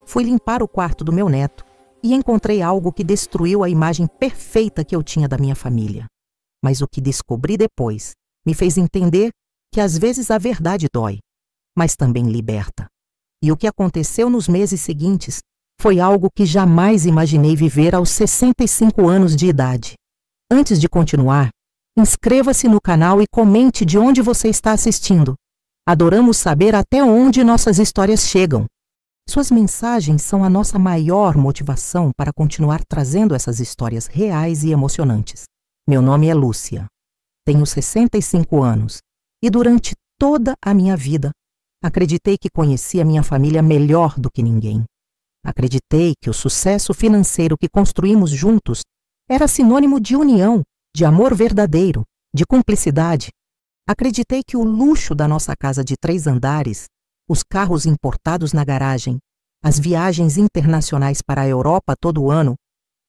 Fui limpar o quarto do meu neto e encontrei algo que destruiu a imagem perfeita que eu tinha da minha família. Mas o que descobri depois me fez entender que às vezes a verdade dói, mas também liberta. E o que aconteceu nos meses seguintes foi algo que jamais imaginei viver aos 65 anos de idade. Antes de continuar, inscreva-se no canal e comente de onde você está assistindo. Adoramos saber até onde nossas histórias chegam. Suas mensagens são a nossa maior motivação para continuar trazendo essas histórias reais e emocionantes. Meu nome é Lúcia. Tenho 65 anos e durante toda a minha vida acreditei que conhecia minha família melhor do que ninguém. Acreditei que o sucesso financeiro que construímos juntos era sinônimo de união, de amor verdadeiro, de cumplicidade. Acreditei que o luxo da nossa casa de 3 andares, os carros importados na garagem, as viagens internacionais para a Europa todo ano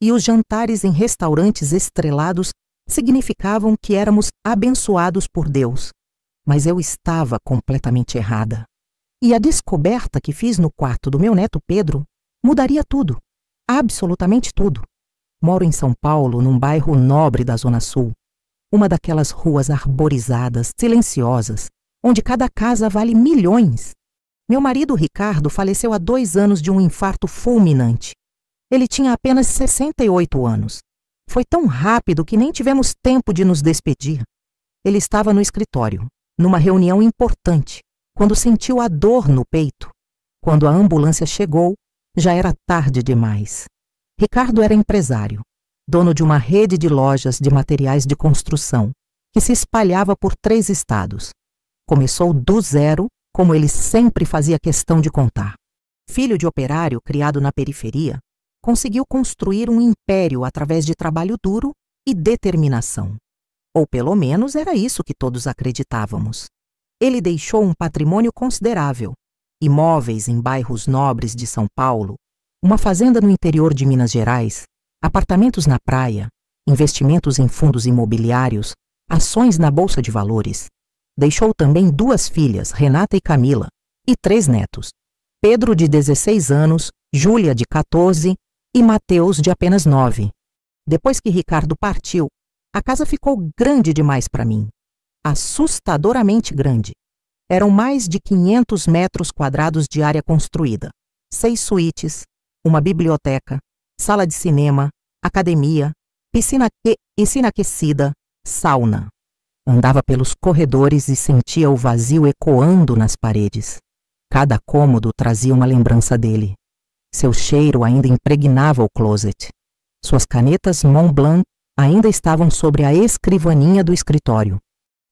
e os jantares em restaurantes estrelados significavam que éramos abençoados por Deus. Mas eu estava completamente errada. E a descoberta que fiz no quarto do meu neto Pedro mudaria tudo, absolutamente tudo. Moro em São Paulo, num bairro nobre da Zona Sul, uma daquelas ruas arborizadas, silenciosas, onde cada casa vale milhões. Meu marido Ricardo faleceu há 2 anos de um infarto fulminante. Ele tinha apenas 68 anos. Foi tão rápido que nem tivemos tempo de nos despedir. Ele estava no escritório, numa reunião importante, quando sentiu a dor no peito. Quando a ambulância chegou, já era tarde demais. Ricardo era empresário, dono de uma rede de lojas de materiais de construção, que se espalhava por 3 estados. Começou do zero, como ele sempre fazia questão de contar. Filho de operário criado na periferia, conseguiu construir um império através de trabalho duro e determinação. Ou pelo menos era isso que todos acreditávamos. Ele deixou um patrimônio considerável, imóveis em bairros nobres de São Paulo, uma fazenda no interior de Minas Gerais, apartamentos na praia, investimentos em fundos imobiliários, ações na Bolsa de Valores. Deixou também 2 filhas, Renata e Camila, e 3 netos, Pedro de 16 anos, Júlia de 14 e Mateus de apenas 9. Depois que Ricardo partiu, a casa ficou grande demais para mim. Assustadoramente grande. Eram mais de 500 metros quadrados de área construída, 6 suítes, uma biblioteca, sala de cinema, academia, piscina aquecida, sauna. Andava pelos corredores e sentia o vazio ecoando nas paredes. Cada cômodo trazia uma lembrança dele. Seu cheiro ainda impregnava o closet. Suas canetas Montblanc ainda estavam sobre a escrivaninha do escritório.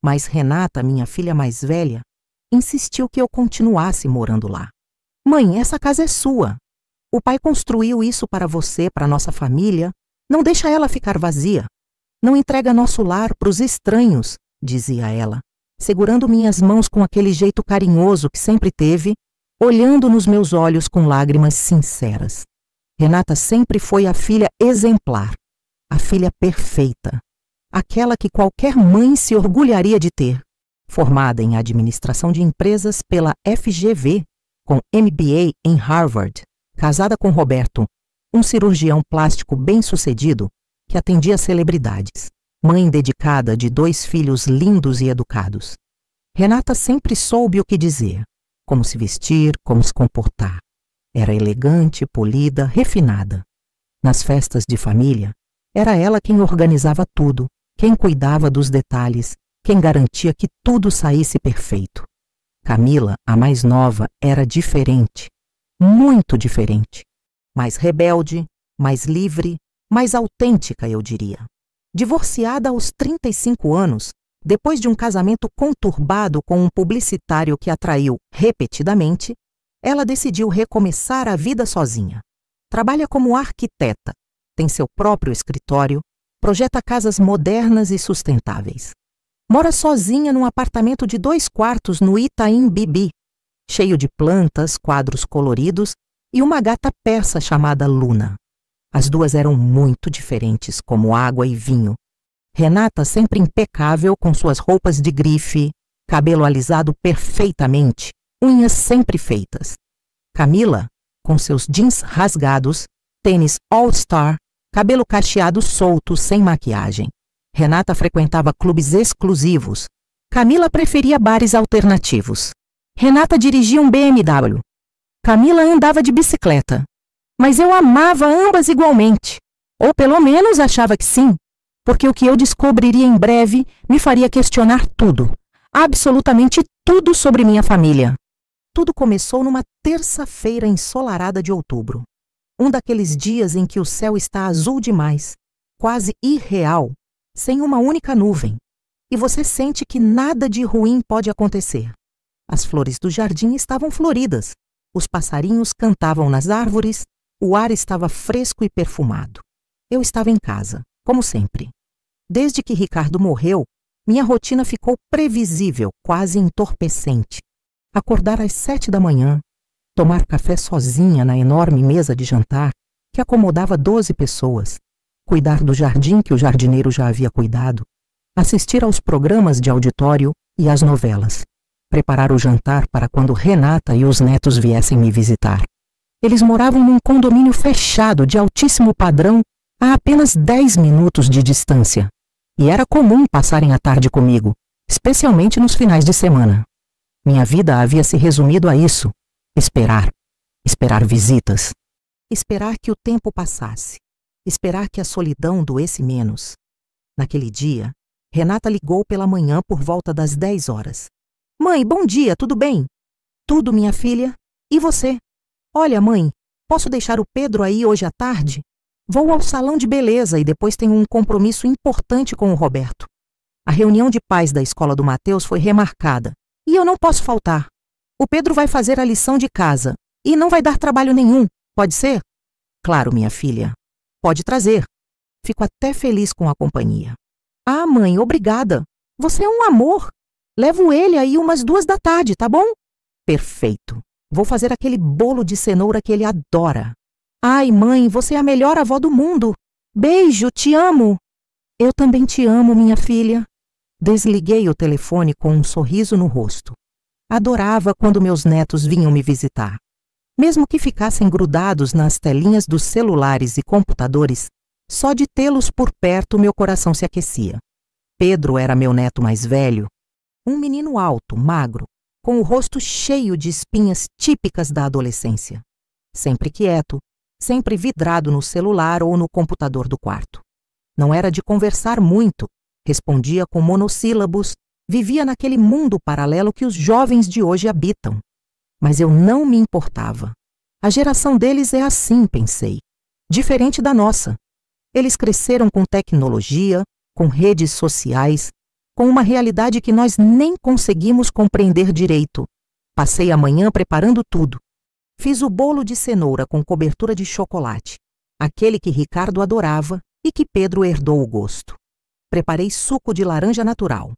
Mas Renata, minha filha mais velha, insistiu que eu continuasse morando lá. Mãe, essa casa é sua. O pai construiu isso para você, para nossa família. Não deixa ela ficar vazia. Não entrega nosso lar para os estranhos, dizia ela, segurando minhas mãos com aquele jeito carinhoso que sempre teve, olhando nos meus olhos com lágrimas sinceras. Renata sempre foi a filha exemplar, a filha perfeita, aquela que qualquer mãe se orgulharia de ter. Formada em administração de empresas pela FGV, com MBA em Harvard, casada com Roberto, um cirurgião plástico bem-sucedido que atendia celebridades, mãe dedicada de 2 filhos lindos e educados. Renata sempre soube o que dizer, como se vestir, como se comportar. Era elegante, polida, refinada. Nas festas de família, era ela quem organizava tudo, quem cuidava dos detalhes, quem garantia que tudo saísse perfeito. Camila, a mais nova, era diferente, muito diferente. Mais rebelde, mais livre, mais autêntica, eu diria. Divorciada aos 35 anos, depois de um casamento conturbado com um publicitário que a traiu repetidamente, ela decidiu recomeçar a vida sozinha. Trabalha como arquiteta, tem seu próprio escritório, projeta casas modernas e sustentáveis. Mora sozinha num apartamento de 2 quartos no Itaim Bibi, cheio de plantas, quadros coloridos e uma gata persa chamada Luna. As 2 eram muito diferentes, como água e vinho. Renata sempre impecável com suas roupas de grife, cabelo alisado perfeitamente, unhas sempre feitas. Camila, com seus jeans rasgados, tênis All-Star, cabelo cacheado solto, sem maquiagem. Renata frequentava clubes exclusivos. Camila preferia bares alternativos. Renata dirigia um BMW. Camila andava de bicicleta. Mas eu amava ambas igualmente. Ou pelo menos achava que sim, porque o que eu descobriria em breve me faria questionar tudo, absolutamente tudo sobre minha família. Tudo começou numa terça-feira ensolarada de outubro. Um daqueles dias em que o céu está azul demais, quase irreal, sem uma única nuvem, e você sente que nada de ruim pode acontecer. As flores do jardim estavam floridas, os passarinhos cantavam nas árvores, o ar estava fresco e perfumado. Eu estava em casa, como sempre. Desde que Ricardo morreu, minha rotina ficou previsível, quase entorpecente. Acordar às 7 da manhã, tomar café sozinha na enorme mesa de jantar, que acomodava 12 pessoas, cuidar do jardim que o jardineiro já havia cuidado, assistir aos programas de auditório e às novelas, preparar o jantar para quando Renata e os netos viessem me visitar. Eles moravam num condomínio fechado de altíssimo padrão a apenas 10 minutos de distância, e era comum passarem a tarde comigo, especialmente nos finais de semana. Minha vida havia se resumido a isso: esperar. Esperar visitas. Esperar que o tempo passasse. Esperar que a solidão doesse menos. Naquele dia, Renata ligou pela manhã por volta das 10 horas. Mãe, bom dia, tudo bem? Tudo, minha filha. E você? Olha, mãe, posso deixar o Pedro aí hoje à tarde? Vou ao salão de beleza e depois tenho um compromisso importante com o Roberto. A reunião de pais da escola do Mateus foi remarcada e eu não posso faltar. O Pedro vai fazer a lição de casa e não vai dar trabalho nenhum, pode ser? Claro, minha filha. Pode trazer. Fico até feliz com a companhia. Ah, mãe, obrigada. Você é um amor. Levo ele aí umas 2 da tarde, tá bom? Perfeito. Vou fazer aquele bolo de cenoura que ele adora. Ai, mãe, você é a melhor avó do mundo. Beijo, te amo. Eu também te amo, minha filha. Desliguei o telefone com um sorriso no rosto. Adorava quando meus netos vinham me visitar. Mesmo que ficassem grudados nas telinhas dos celulares e computadores, só de tê-los por perto meu coração se aquecia. Pedro era meu neto mais velho, um menino alto, magro, com o rosto cheio de espinhas típicas da adolescência. Sempre quieto, sempre vidrado no celular ou no computador do quarto. Não era de conversar muito, respondia com monossílabos, vivia naquele mundo paralelo que os jovens de hoje habitam. Mas eu não me importava. A geração deles é assim, pensei, diferente da nossa. Eles cresceram com tecnologia, com redes sociais, com uma realidade que nós nem conseguimos compreender direito. Passei a manhã preparando tudo. Fiz o bolo de cenoura com cobertura de chocolate, aquele que Ricardo adorava e que Pedro herdou o gosto. Preparei suco de laranja natural.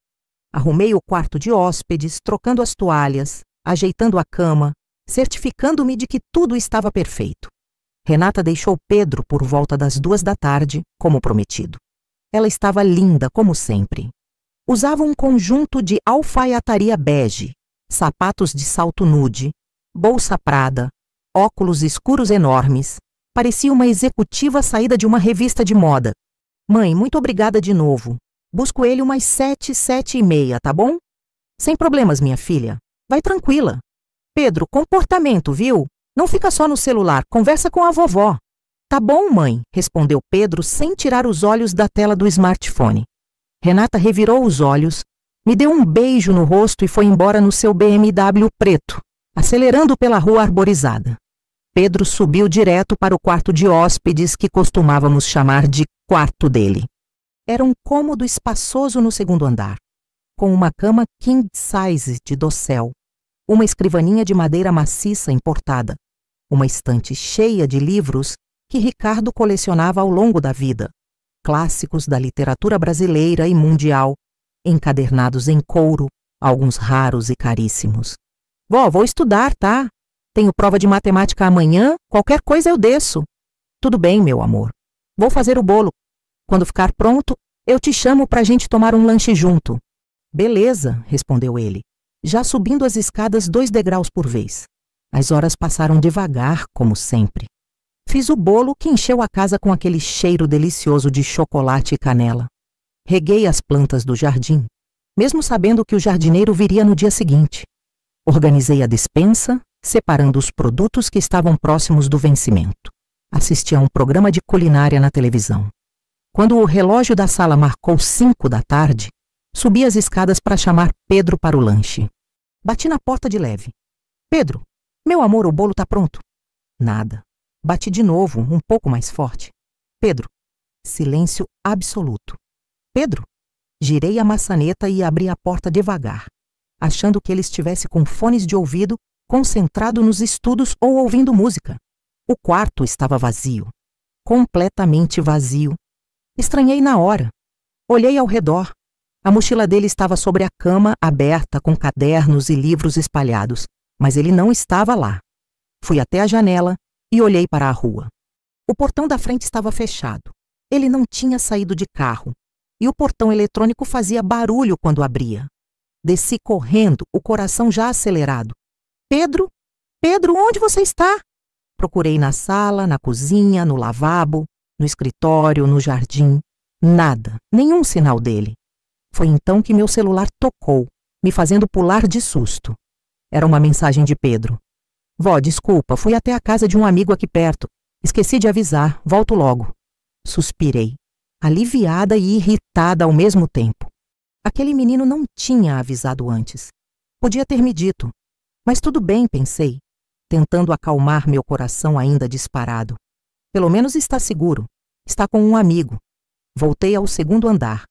Arrumei o quarto de hóspedes, trocando as toalhas, ajeitando a cama, certificando-me de que tudo estava perfeito. Renata deixou Pedro por volta das 2 da tarde, como prometido. Ela estava linda, como sempre. Usava um conjunto de alfaiataria bege, sapatos de salto nude, bolsa prada, óculos escuros enormes. Parecia uma executiva saída de uma revista de moda. Mãe, muito obrigada de novo. Busco ele umas 7, 7:30, tá bom? Sem problemas, minha filha. Vai tranquila. Pedro, comportamento, viu? Não fica só no celular, conversa com a vovó. Tá bom, mãe, respondeu Pedro sem tirar os olhos da tela do smartphone. Renata revirou os olhos, me deu um beijo no rosto e foi embora no seu BMW preto, acelerando pela rua arborizada. Pedro subiu direto para o quarto de hóspedes que costumávamos chamar de quarto dele. Era um cômodo espaçoso no segundo andar, com uma cama king size de dossel, uma escrivaninha de madeira maciça importada, uma estante cheia de livros que Ricardo colecionava ao longo da vida, clássicos da literatura brasileira e mundial, encadernados em couro, alguns raros e caríssimos. Vó, vou estudar, tá? Tenho prova de matemática amanhã, qualquer coisa eu desço. Tudo bem, meu amor. Vou fazer o bolo. Quando ficar pronto, eu te chamo pra gente tomar um lanche junto. Beleza, respondeu ele, já subindo as escadas 2 degraus por vez. As horas passaram devagar, como sempre. Fiz o bolo que encheu a casa com aquele cheiro delicioso de chocolate e canela. Reguei as plantas do jardim, mesmo sabendo que o jardineiro viria no dia seguinte. Organizei a despensa, separando os produtos que estavam próximos do vencimento. Assisti a um programa de culinária na televisão. Quando o relógio da sala marcou 5 da tarde, subi as escadas para chamar Pedro para o lanche. Bati na porta de leve. Pedro, meu amor, o bolo tá pronto. Nada. Bati de novo, um pouco mais forte. Pedro. Silêncio absoluto. Pedro. Girei a maçaneta e abri a porta devagar, achando que ele estivesse com fones de ouvido, concentrado nos estudos ou ouvindo música. O quarto estava vazio. Completamente vazio. Estranhei na hora. Olhei ao redor. A mochila dele estava sobre a cama, aberta, com cadernos e livros espalhados, mas ele não estava lá. Fui até a janela e olhei para a rua. O portão da frente estava fechado. Ele não tinha saído de carro, e o portão eletrônico fazia barulho quando abria. Desci correndo, o coração já acelerado. Pedro? Pedro, onde você está? Procurei na sala, na cozinha, no lavabo, no escritório, no jardim. Nada, nenhum sinal dele. Foi então que meu celular tocou, me fazendo pular de susto. Era uma mensagem de Pedro. Vó, desculpa, fui até a casa de um amigo aqui perto. Esqueci de avisar, volto logo. Suspirei, aliviada e irritada ao mesmo tempo. Aquele menino não tinha avisado antes. Podia ter me dito. Mas tudo bem, pensei, tentando acalmar meu coração ainda disparado. Pelo menos está seguro. Está com um amigo. Voltei ao segundo andar,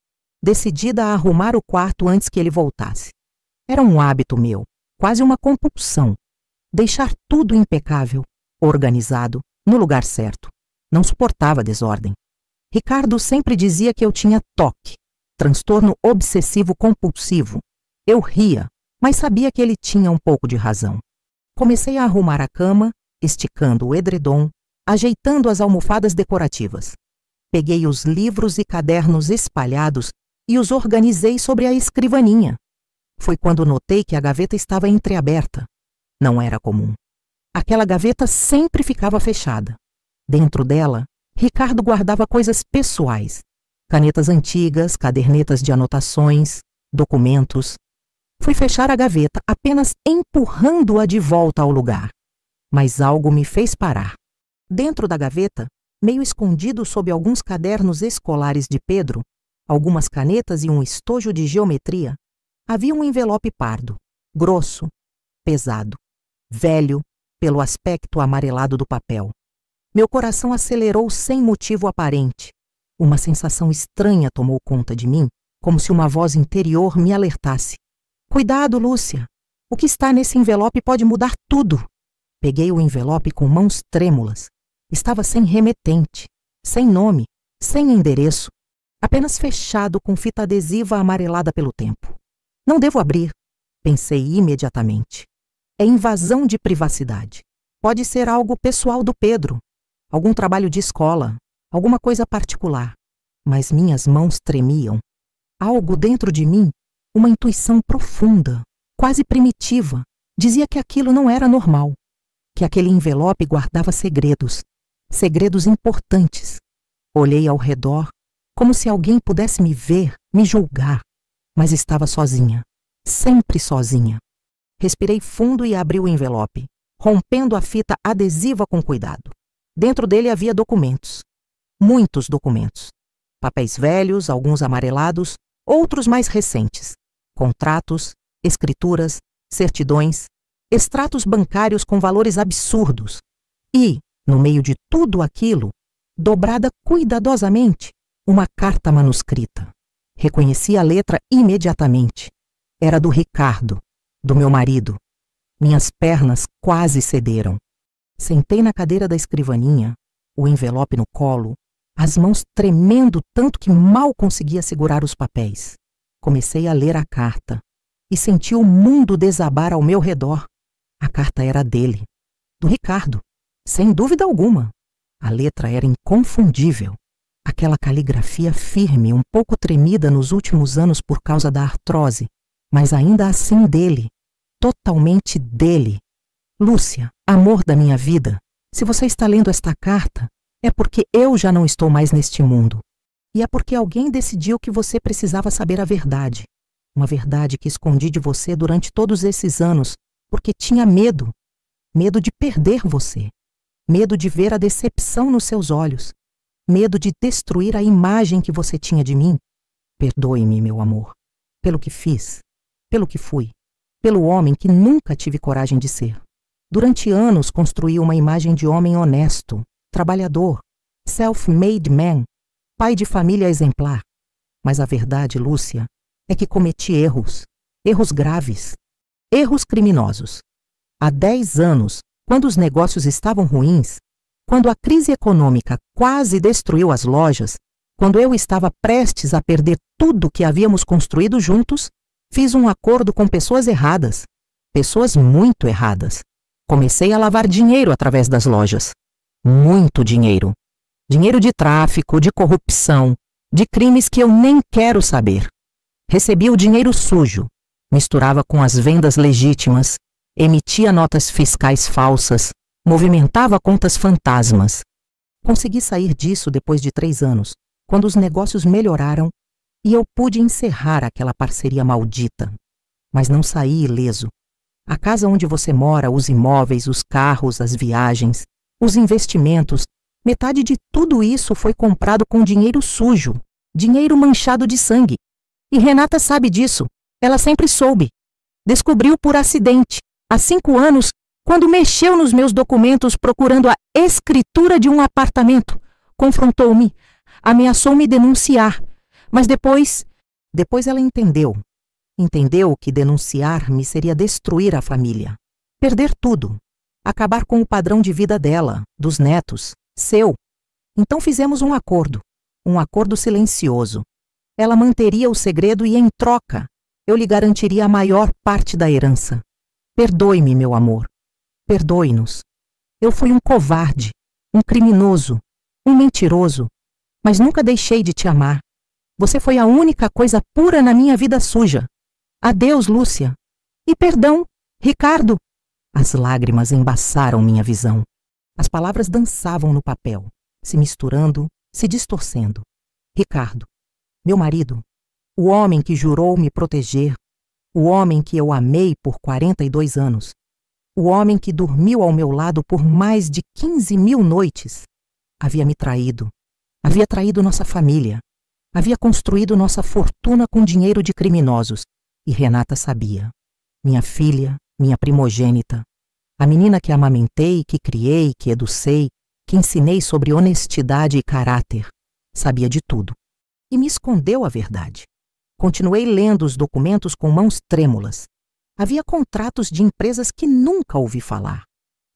decidida a arrumar o quarto antes que ele voltasse. Era um hábito meu, quase uma compulsão. Deixar tudo impecável, organizado, no lugar certo. Não suportava desordem. Ricardo sempre dizia que eu tinha TOC, transtorno obsessivo compulsivo. Eu ria, mas sabia que ele tinha um pouco de razão. Comecei a arrumar a cama, esticando o edredom, ajeitando as almofadas decorativas. Peguei os livros e cadernos espalhados e os organizei sobre a escrivaninha. Foi quando notei que a gaveta estava entreaberta. Não era comum. Aquela gaveta sempre ficava fechada. Dentro dela, Ricardo guardava coisas pessoais. Canetas antigas, cadernetas de anotações, documentos. Fui fechar a gaveta, apenas empurrando-a de volta ao lugar. Mas algo me fez parar. Dentro da gaveta, meio escondido sob alguns cadernos escolares de Pedro, algumas canetas e um estojo de geometria, havia um envelope pardo, grosso, pesado, velho, pelo aspecto amarelado do papel. Meu coração acelerou sem motivo aparente. Uma sensação estranha tomou conta de mim, como se uma voz interior me alertasse. Cuidado, Lúcia! O que está nesse envelope pode mudar tudo. Peguei o envelope com mãos trêmulas. Estava sem remetente, sem nome, sem endereço, apenas fechado com fita adesiva amarelada pelo tempo. Não devo abrir, pensei imediatamente. É invasão de privacidade. Pode ser algo pessoal do Pedro, algum trabalho de escola, alguma coisa particular. Mas minhas mãos tremiam. Algo dentro de mim, uma intuição profunda, quase primitiva, dizia que aquilo não era normal, que aquele envelope guardava segredos, segredos importantes. Olhei ao redor, como se alguém pudesse me ver, me julgar, mas estava sozinha, sempre sozinha. Respirei fundo e abri o envelope, rompendo a fita adesiva com cuidado. Dentro dele havia documentos, muitos documentos. Papéis velhos, alguns amarelados, outros mais recentes. Contratos, escrituras, certidões, extratos bancários com valores absurdos. E, no meio de tudo aquilo, dobrada cuidadosamente, uma carta manuscrita. Reconheci a letra imediatamente. Era do Ricardo, do meu marido. Minhas pernas quase cederam. Sentei na cadeira da escrivaninha, o envelope no colo, as mãos tremendo tanto que mal conseguia segurar os papéis. Comecei a ler a carta e senti o mundo desabar ao meu redor. A carta era dele, do Ricardo, sem dúvida alguma. A letra era inconfundível. Aquela caligrafia firme, um pouco tremida nos últimos anos por causa da artrose, mas ainda assim dele, totalmente dele. Lúcia, amor da minha vida, se você está lendo esta carta, é porque eu já não estou mais neste mundo. E é porque alguém decidiu que você precisava saber a verdade. Uma verdade que escondi de você durante todos esses anos, porque tinha medo. Medo de perder você. Medo de ver a decepção nos seus olhos. Medo de destruir a imagem que você tinha de mim. Perdoe-me, meu amor, pelo que fiz, pelo que fui, pelo homem que nunca tive coragem de ser. Durante anos construí uma imagem de homem honesto, trabalhador, self-made man, pai de família exemplar. Mas a verdade, Lúcia, é que cometi erros, erros graves, erros criminosos. Há 10 anos, quando os negócios estavam ruins, quando a crise econômica quase destruiu as lojas, quando eu estava prestes a perder tudo que havíamos construído juntos, fiz um acordo com pessoas erradas, pessoas muito erradas. Comecei a lavar dinheiro através das lojas. Muito dinheiro. Dinheiro de tráfico, de corrupção, de crimes que eu nem quero saber. Recebia o dinheiro sujo, misturava com as vendas legítimas, emitia notas fiscais falsas, movimentava contas fantasmas. Consegui sair disso depois de 3 anos, quando os negócios melhoraram e eu pude encerrar aquela parceria maldita. Mas não saí ileso. A casa onde você mora, os imóveis, os carros, as viagens, os investimentos, metade de tudo isso foi comprado com dinheiro sujo, dinheiro manchado de sangue. E Renata sabe disso. Ela sempre soube. Descobriu por acidente, há 5 anos, quando mexeu nos meus documentos procurando a escritura de um apartamento. Confrontou-me, ameaçou me denunciar. Mas depois ela entendeu. Entendeu que denunciar-me seria destruir a família. Perder tudo. Acabar com o padrão de vida dela, dos netos, seu. Então fizemos um acordo silencioso. Ela manteria o segredo e, em troca, eu lhe garantiria a maior parte da herança. Perdoe-me, meu amor. Perdoe-nos. Eu fui um covarde, um criminoso, um mentiroso, mas nunca deixei de te amar. Você foi a única coisa pura na minha vida suja. Adeus, Lúcia. E perdão, Ricardo. As lágrimas embaçaram minha visão. As palavras dançavam no papel, se misturando, se distorcendo. Ricardo, meu marido, o homem que jurou me proteger, o homem que eu amei por 42 anos, o homem que dormiu ao meu lado por mais de 15.000 noites, havia me traído, havia traído nossa família, havia construído nossa fortuna com dinheiro de criminosos, e Renata sabia. Minha filha, minha primogênita, a menina que amamentei, que criei, que educei, que ensinei sobre honestidade e caráter, sabia de tudo. E me escondeu a verdade. Continuei lendo os documentos com mãos trêmulas. Havia contratos de empresas que nunca ouvi falar.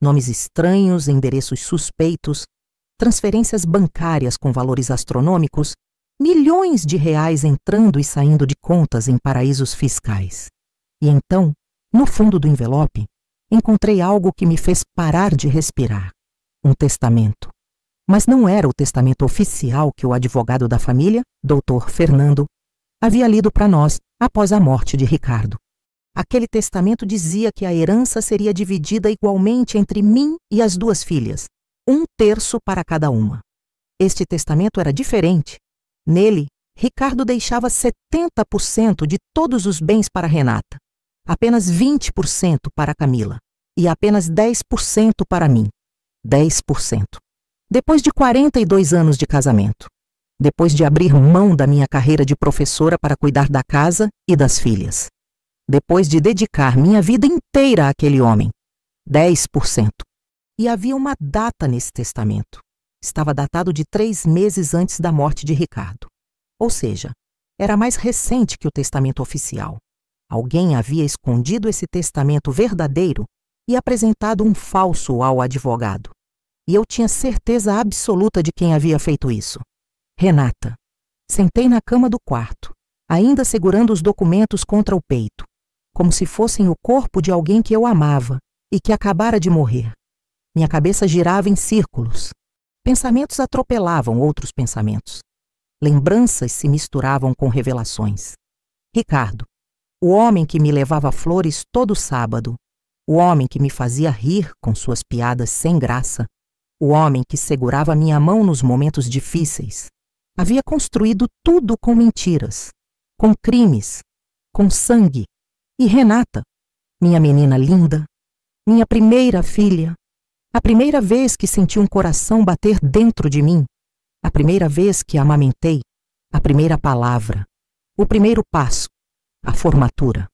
Nomes estranhos, endereços suspeitos, transferências bancárias com valores astronômicos, milhões de reais entrando e saindo de contas em paraísos fiscais. E então, no fundo do envelope, encontrei algo que me fez parar de respirar. Um testamento. Mas não era o testamento oficial que o advogado da família, Dr. Fernando, havia lido para nós após a morte de Ricardo. Aquele testamento dizia que a herança seria dividida igualmente entre mim e as 2 filhas, 1/3 para cada uma. Este testamento era diferente. Nele, Ricardo deixava 70% de todos os bens para Renata, apenas 20% para Camila e apenas 10% para mim. 10%. Depois de 42 anos de casamento, depois de abrir mão da minha carreira de professora para cuidar da casa e das filhas, depois de dedicar minha vida inteira àquele homem, 10%. E havia uma data nesse testamento. Estava datado de 3 meses antes da morte de Ricardo. Ou seja, era mais recente que o testamento oficial. Alguém havia escondido esse testamento verdadeiro e apresentado um falso ao advogado. E eu tinha certeza absoluta de quem havia feito isso. Renata. Sentei na cama do quarto, ainda segurando os documentos contra o peito, como se fossem o corpo de alguém que eu amava e que acabara de morrer. Minha cabeça girava em círculos. Pensamentos atropelavam outros pensamentos. Lembranças se misturavam com revelações. Ricardo, o homem que me levava flores todo sábado, o homem que me fazia rir com suas piadas sem graça, o homem que segurava minha mão nos momentos difíceis, havia construído tudo com mentiras, com crimes, com sangue. E Renata, minha menina linda, minha primeira filha, a primeira vez que senti um coração bater dentro de mim, a primeira vez que amamentei, a primeira palavra, o primeiro passo, a formatura,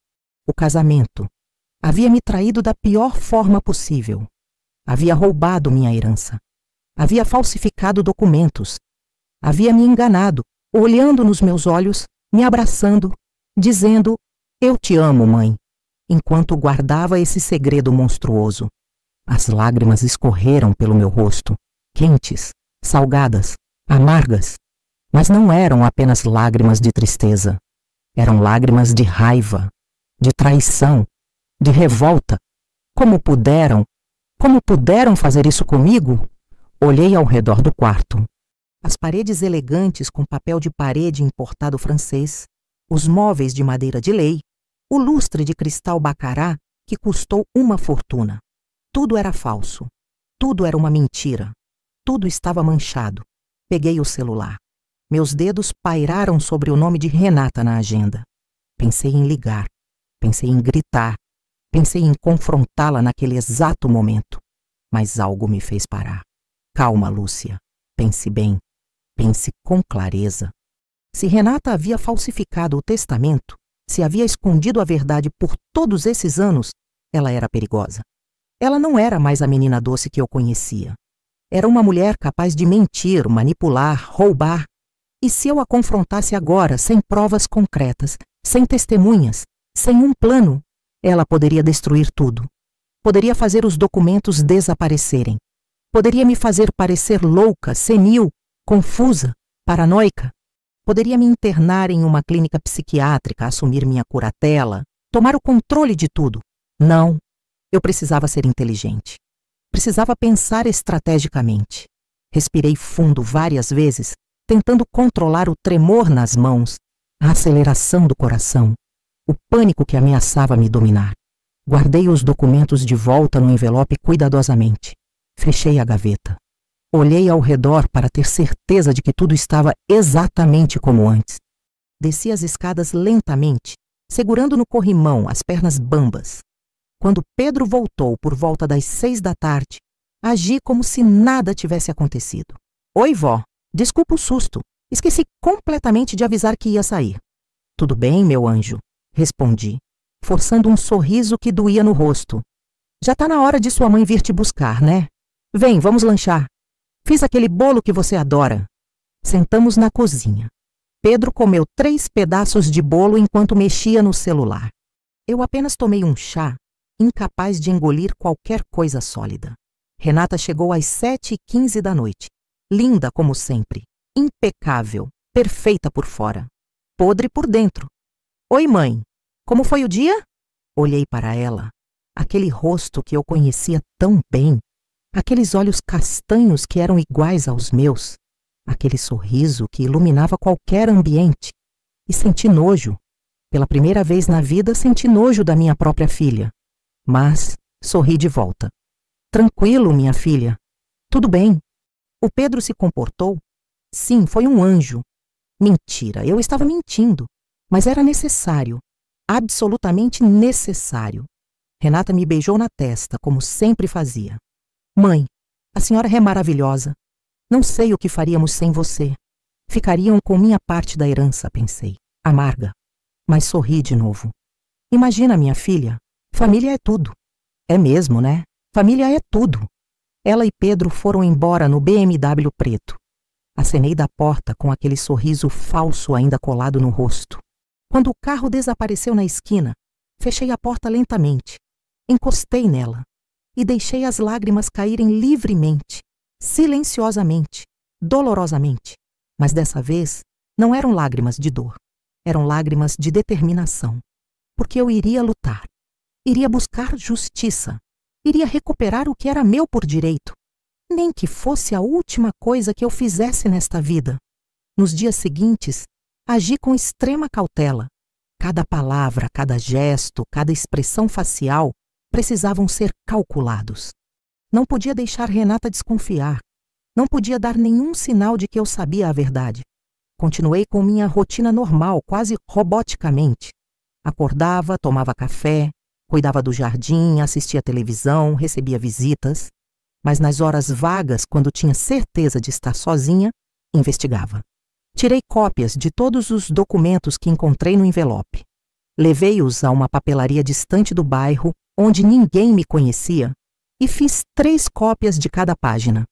o casamento, havia me traído da pior forma possível. Havia roubado minha herança. Havia falsificado documentos. Havia me enganado, olhando nos meus olhos, me abraçando, dizendo: "Eu te amo, mãe", enquanto guardava esse segredo monstruoso. As lágrimas escorreram pelo meu rosto, quentes, salgadas, amargas, mas não eram apenas lágrimas de tristeza. Eram lágrimas de raiva, de traição, de revolta. Como puderam fazer isso comigo? Olhei ao redor do quarto. As paredes elegantes com papel de parede importado francês, os móveis de madeira de lei, o lustre de cristal bacará que custou uma fortuna. Tudo era falso. Tudo era uma mentira. Tudo estava manchado. Peguei o celular. Meus dedos pairaram sobre o nome de Renata na agenda. Pensei em ligar. Pensei em gritar. Pensei em confrontá-la naquele exato momento. Mas algo me fez parar. Calma, Lúcia. Pense bem. Pense com clareza. Se Renata havia falsificado o testamento, se havia escondido a verdade por todos esses anos, ela era perigosa. Ela não era mais a menina doce que eu conhecia. Era uma mulher capaz de mentir, manipular, roubar. E se eu a confrontasse agora, sem provas concretas, sem testemunhas, sem um plano, ela poderia destruir tudo. Poderia fazer os documentos desaparecerem. Poderia me fazer parecer louca, senil, confusa, paranoica. Poderia me internar em uma clínica psiquiátrica, assumir minha curatela, tomar o controle de tudo. Não, eu precisava ser inteligente. Precisava pensar estrategicamente. Respirei fundo várias vezes, tentando controlar o tremor nas mãos, a aceleração do coração, o pânico que ameaçava me dominar. Guardei os documentos de volta no envelope cuidadosamente. Fechei a gaveta. Olhei ao redor para ter certeza de que tudo estava exatamente como antes. Desci as escadas lentamente, segurando no corrimão as pernas bambas. Quando Pedro voltou por volta das 6 da tarde, agi como se nada tivesse acontecido. "Oi, vó. Desculpa o susto. Esqueci completamente de avisar que ia sair." "Tudo bem, meu anjo?" respondi, forçando um sorriso que doía no rosto. "Já tá na hora de sua mãe vir te buscar, né? Vem, vamos lanchar. Fiz aquele bolo que você adora." Sentamos na cozinha. Pedro comeu 3 pedaços de bolo enquanto mexia no celular. Eu apenas tomei um chá, incapaz de engolir qualquer coisa sólida. Renata chegou às 7h15 da noite. Linda como sempre, impecável, perfeita por fora, podre por dentro. "Oi, mãe. Como foi o dia?" Olhei para ela, aquele rosto que eu conhecia tão bem, aqueles olhos castanhos que eram iguais aos meus, aquele sorriso que iluminava qualquer ambiente, e senti nojo. Pela primeira vez na vida, senti nojo da minha própria filha. Mas sorri de volta. "Tranquilo, minha filha. Tudo bem." O Pedro se comportou? Sim, foi um anjo. Mentira, eu estava mentindo. Mas era necessário. Absolutamente necessário. Renata me beijou na testa, como sempre fazia. "Mãe, a senhora é maravilhosa. Não sei o que faríamos sem você. Ficariam com minha parte da herança", pensei, amarga. Mas sorri de novo. "Imagina, minha filha. Família é tudo." "É mesmo, né? Família é tudo." Ela e Pedro foram embora no BMW preto. Acenei da porta com aquele sorriso falso ainda colado no rosto. Quando o carro desapareceu na esquina, fechei a porta lentamente, encostei nela e deixei as lágrimas caírem livremente, silenciosamente, dolorosamente. Mas dessa vez não eram lágrimas de dor, eram lágrimas de determinação, porque eu iria lutar, iria buscar justiça, iria recuperar o que era meu por direito, nem que fosse a última coisa que eu fizesse nesta vida. Nos dias seguintes, agi com extrema cautela. Cada palavra, cada gesto, cada expressão facial precisavam ser calculados. Não podia deixar Renata desconfiar. Não podia dar nenhum sinal de que eu sabia a verdade. Continuei com minha rotina normal, quase roboticamente. Acordava, tomava café, cuidava do jardim, assistia televisão, recebia visitas. Mas nas horas vagas, quando tinha certeza de estar sozinha, investigava. Tirei cópias de todos os documentos que encontrei no envelope. Levei-os a uma papelaria distante do bairro, onde ninguém me conhecia, e fiz 3 cópias de cada página.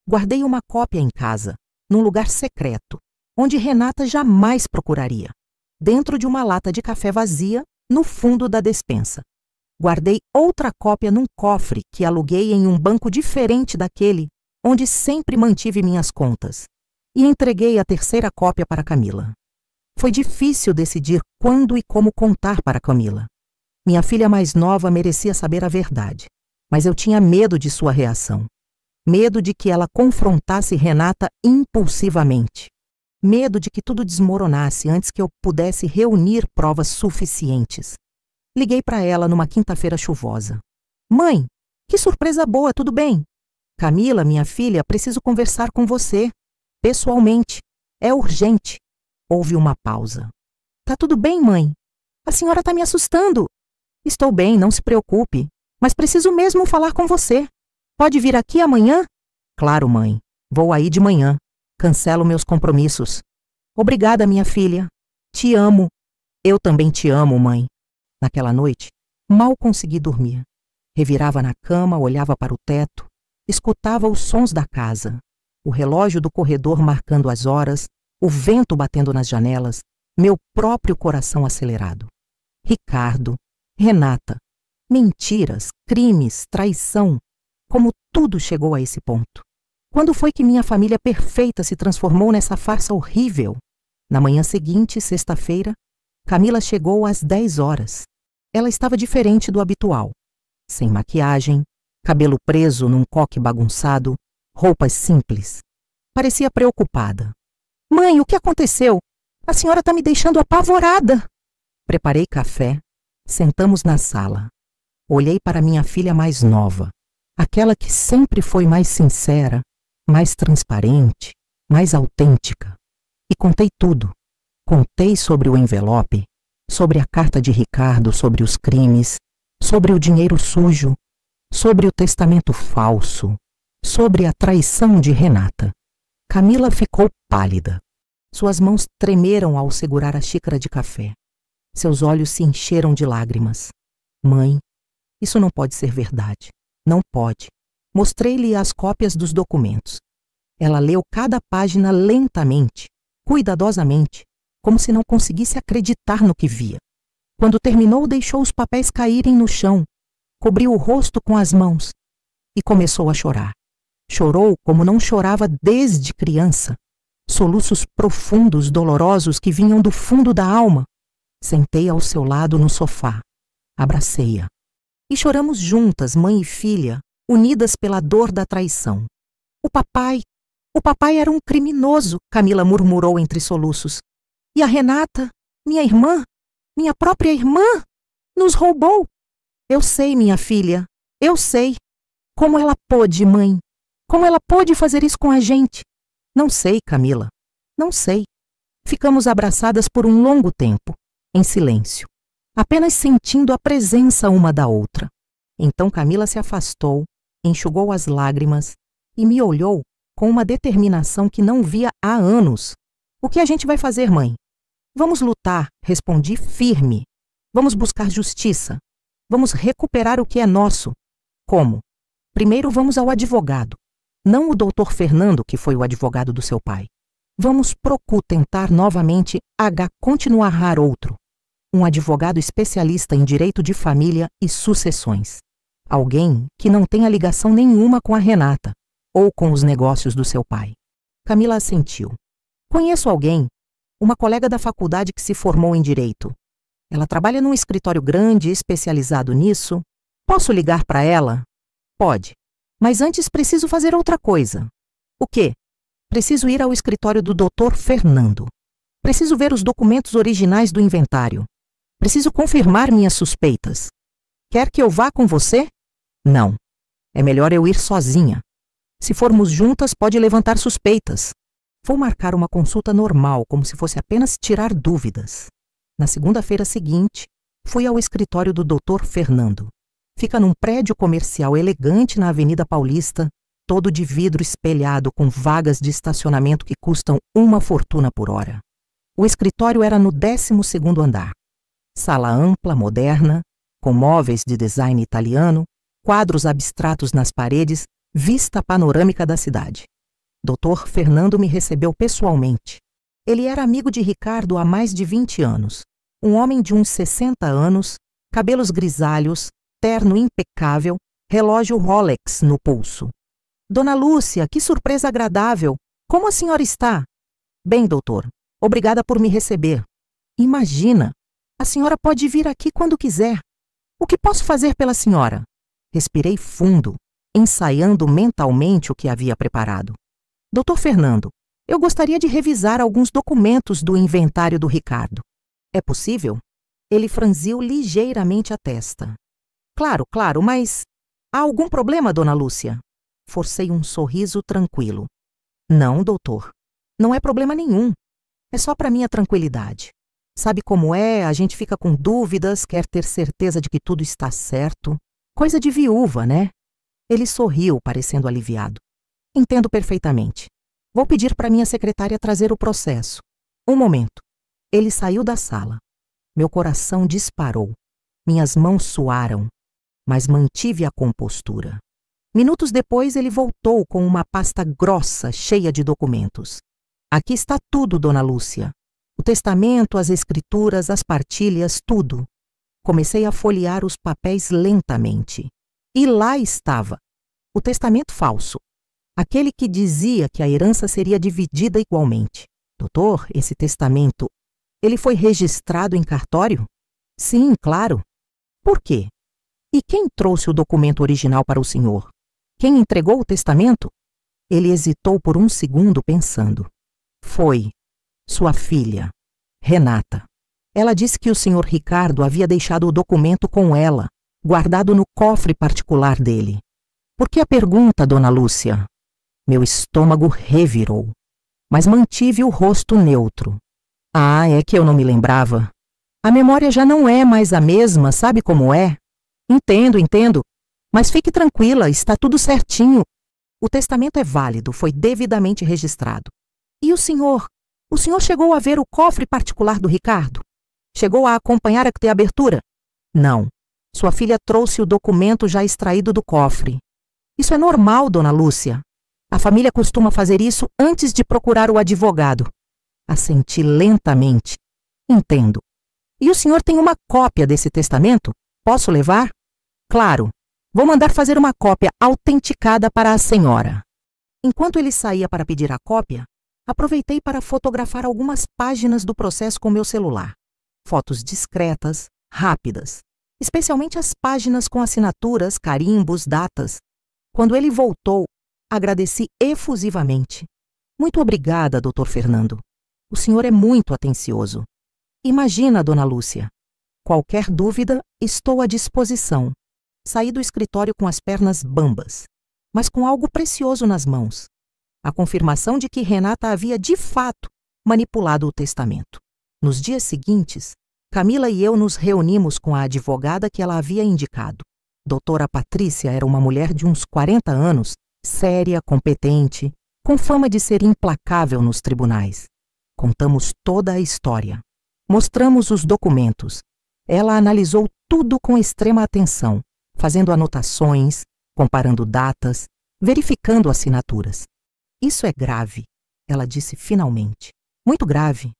Guardei uma cópia em casa, num lugar secreto, onde Renata jamais procuraria, dentro de uma lata de café vazia, no fundo da despensa. Guardei outra cópia num cofre que aluguei em um banco diferente daquele onde sempre mantive minhas contas, e entreguei a 3ª cópia para Camila. Foi difícil decidir quando e como contar para Camila. Minha filha mais nova merecia saber a verdade, mas eu tinha medo de sua reação. Medo de que ela confrontasse Renata impulsivamente. Medo de que tudo desmoronasse antes que eu pudesse reunir provas suficientes. Liguei para ela numa quinta-feira chuvosa. Mãe, que surpresa boa, tudo bem? Camila, minha filha, preciso conversar com você. Pessoalmente. É urgente. Houve uma pausa. Tá tudo bem, mãe? A senhora tá me assustando. Estou bem, não se preocupe. Mas preciso mesmo falar com você. Pode vir aqui amanhã? Claro, mãe. Vou aí de manhã. Cancelo meus compromissos. Obrigada, minha filha. Te amo. Eu também te amo, mãe. Naquela noite, mal consegui dormir. Revirava na cama, olhava para o teto, escutava os sons da casa, o relógio do corredor marcando as horas, o vento batendo nas janelas, meu próprio coração acelerado. Ricardo, Renata, mentiras, crimes, traição, como tudo chegou a esse ponto. Quando foi que minha família perfeita se transformou nessa farsa horrível? Na manhã seguinte, sexta-feira, Camila chegou às 10 horas. Ela estava diferente do habitual. Sem maquiagem, cabelo preso num coque bagunçado, roupas simples. Parecia preocupada. Mãe, o que aconteceu? A senhora está me deixando apavorada. Preparei café, sentamos na sala. Olhei para minha filha mais nova, aquela que sempre foi mais sincera, mais transparente, mais autêntica. E contei tudo. Contei sobre o envelope, sobre a carta de Ricardo, sobre os crimes, sobre o dinheiro sujo, sobre o testamento falso, sobre a traição de Renata. Camila ficou pálida. Suas mãos tremeram ao segurar a xícara de café. Seus olhos se encheram de lágrimas. Mãe, isso não pode ser verdade. Não pode. Mostrei-lhe as cópias dos documentos. Ela leu cada página lentamente, cuidadosamente, como se não conseguisse acreditar no que via. Quando terminou, deixou os papéis caírem no chão, cobriu o rosto com as mãos e começou a chorar. Chorou como não chorava desde criança. Soluços profundos, dolorosos que vinham do fundo da alma. Sentei ao seu lado no sofá. Abracei-a. E choramos juntas, mãe e filha, unidas pela dor da traição. O papai era um criminoso, Camila murmurou entre soluços. E a Renata, minha irmã, minha própria irmã, nos roubou. Eu sei, minha filha, eu sei. Como ela pôde, mãe? Como ela pôde fazer isso com a gente? Não sei, Camila, não sei. Ficamos abraçadas por um longo tempo, em silêncio, apenas sentindo a presença uma da outra. Então Camila se afastou, enxugou as lágrimas e me olhou com uma determinação que não via há anos. O que a gente vai fazer, mãe? Vamos lutar, respondi firme. Vamos buscar justiça. Vamos recuperar o que é nosso. Como? Primeiro vamos ao advogado. Não o doutor Fernando, que foi o advogado do seu pai. Vamos tentar novamente continuar outro. Um advogado especialista em direito de família e sucessões. Alguém que não tenha ligação nenhuma com a Renata ou com os negócios do seu pai. Camila assentiu. Conheço alguém, uma colega da faculdade que se formou em direito. Ela trabalha num escritório grande especializado nisso. Posso ligar para ela? Pode. Mas antes preciso fazer outra coisa. O quê? Preciso ir ao escritório do Dr. Fernando. Preciso ver os documentos originais do inventário. Preciso confirmar minhas suspeitas. Quer que eu vá com você? Não. É melhor eu ir sozinha. Se formos juntas, pode levantar suspeitas. Vou marcar uma consulta normal, como se fosse apenas tirar dúvidas. Na segunda-feira seguinte, fui ao escritório do Dr. Fernando. Fica num prédio comercial elegante na Avenida Paulista, todo de vidro espelhado com vagas de estacionamento que custam uma fortuna por hora. O escritório era no 12º andar. Sala ampla, moderna, com móveis de design italiano, quadros abstratos nas paredes, vista panorâmica da cidade. Dr. Fernando me recebeu pessoalmente. Ele era amigo de Ricardo há mais de 20 anos. Um homem de uns 60 anos, cabelos grisalhos, terno impecável, relógio Rolex no pulso. Dona Lúcia, que surpresa agradável! Como a senhora está? Bem, doutor. Obrigada por me receber. Imagina! A senhora pode vir aqui quando quiser. O que posso fazer pela senhora? Respirei fundo, ensaiando mentalmente o que havia preparado. Dr. Fernando, eu gostaria de revisar alguns documentos do inventário do Ricardo. É possível? Ele franziu ligeiramente a testa. Claro, claro, mas há algum problema, dona Lúcia? Forcei um sorriso tranquilo. Não, doutor. Não é problema nenhum. É só para minha tranquilidade. Sabe como é? A gente fica com dúvidas, quer ter certeza de que tudo está certo. Coisa de viúva, né? Ele sorriu, parecendo aliviado. Entendo perfeitamente. Vou pedir para minha secretária trazer o processo. Um momento. Ele saiu da sala. Meu coração disparou. Minhas mãos suaram, mas mantive a compostura. Minutos depois, ele voltou com uma pasta grossa, cheia de documentos. Aqui está tudo, dona Lúcia. O testamento, as escrituras, as partilhas, tudo. Comecei a folhear os papéis lentamente. E lá estava. O testamento falso. Aquele que dizia que a herança seria dividida igualmente. Doutor, esse testamento, ele foi registrado em cartório? Sim, claro. Por quê? E quem trouxe o documento original para o senhor? Quem entregou o testamento? Ele hesitou por um segundo pensando. Foi sua filha, Renata. Ela disse que o senhor Ricardo havia deixado o documento com ela, guardado no cofre particular dele. Por que a pergunta, dona Lúcia? Meu estômago revirou, mas mantive o rosto neutro. Ah, é que eu não me lembrava. A memória já não é mais a mesma, sabe como é? Entendo. Mas fique tranquila, está tudo certinho. O testamento é válido, foi devidamente registrado. E o senhor? O senhor chegou a ver o cofre particular do Ricardo? Chegou a acompanhar a abertura? Não. Sua filha trouxe o documento já extraído do cofre. Isso é normal, dona Lúcia. A família costuma fazer isso antes de procurar o advogado. Assenti lentamente. Entendo. E o senhor tem uma cópia desse testamento? Posso levar? Claro. Vou mandar fazer uma cópia autenticada para a senhora. Enquanto ele saía para pedir a cópia, aproveitei para fotografar algumas páginas do processo com meu celular. Fotos discretas, rápidas, especialmente as páginas com assinaturas, carimbos, datas. Quando ele voltou, agradeci efusivamente. Muito obrigada, Dr. Fernando. O senhor é muito atencioso. Imagina, dona Lúcia. Qualquer dúvida, estou à disposição. Saí do escritório com as pernas bambas, mas com algo precioso nas mãos. A confirmação de que Renata havia, de fato, manipulado o testamento. Nos dias seguintes, Camila e eu nos reunimos com a advogada que ela havia indicado. Doutora Patrícia era uma mulher de uns 40 anos, séria, competente, com fama de ser implacável nos tribunais. Contamos toda a história. Mostramos os documentos. Ela analisou tudo com extrema atenção, fazendo anotações, comparando datas, verificando assinaturas. Isso é grave, ela disse finalmente. Muito grave.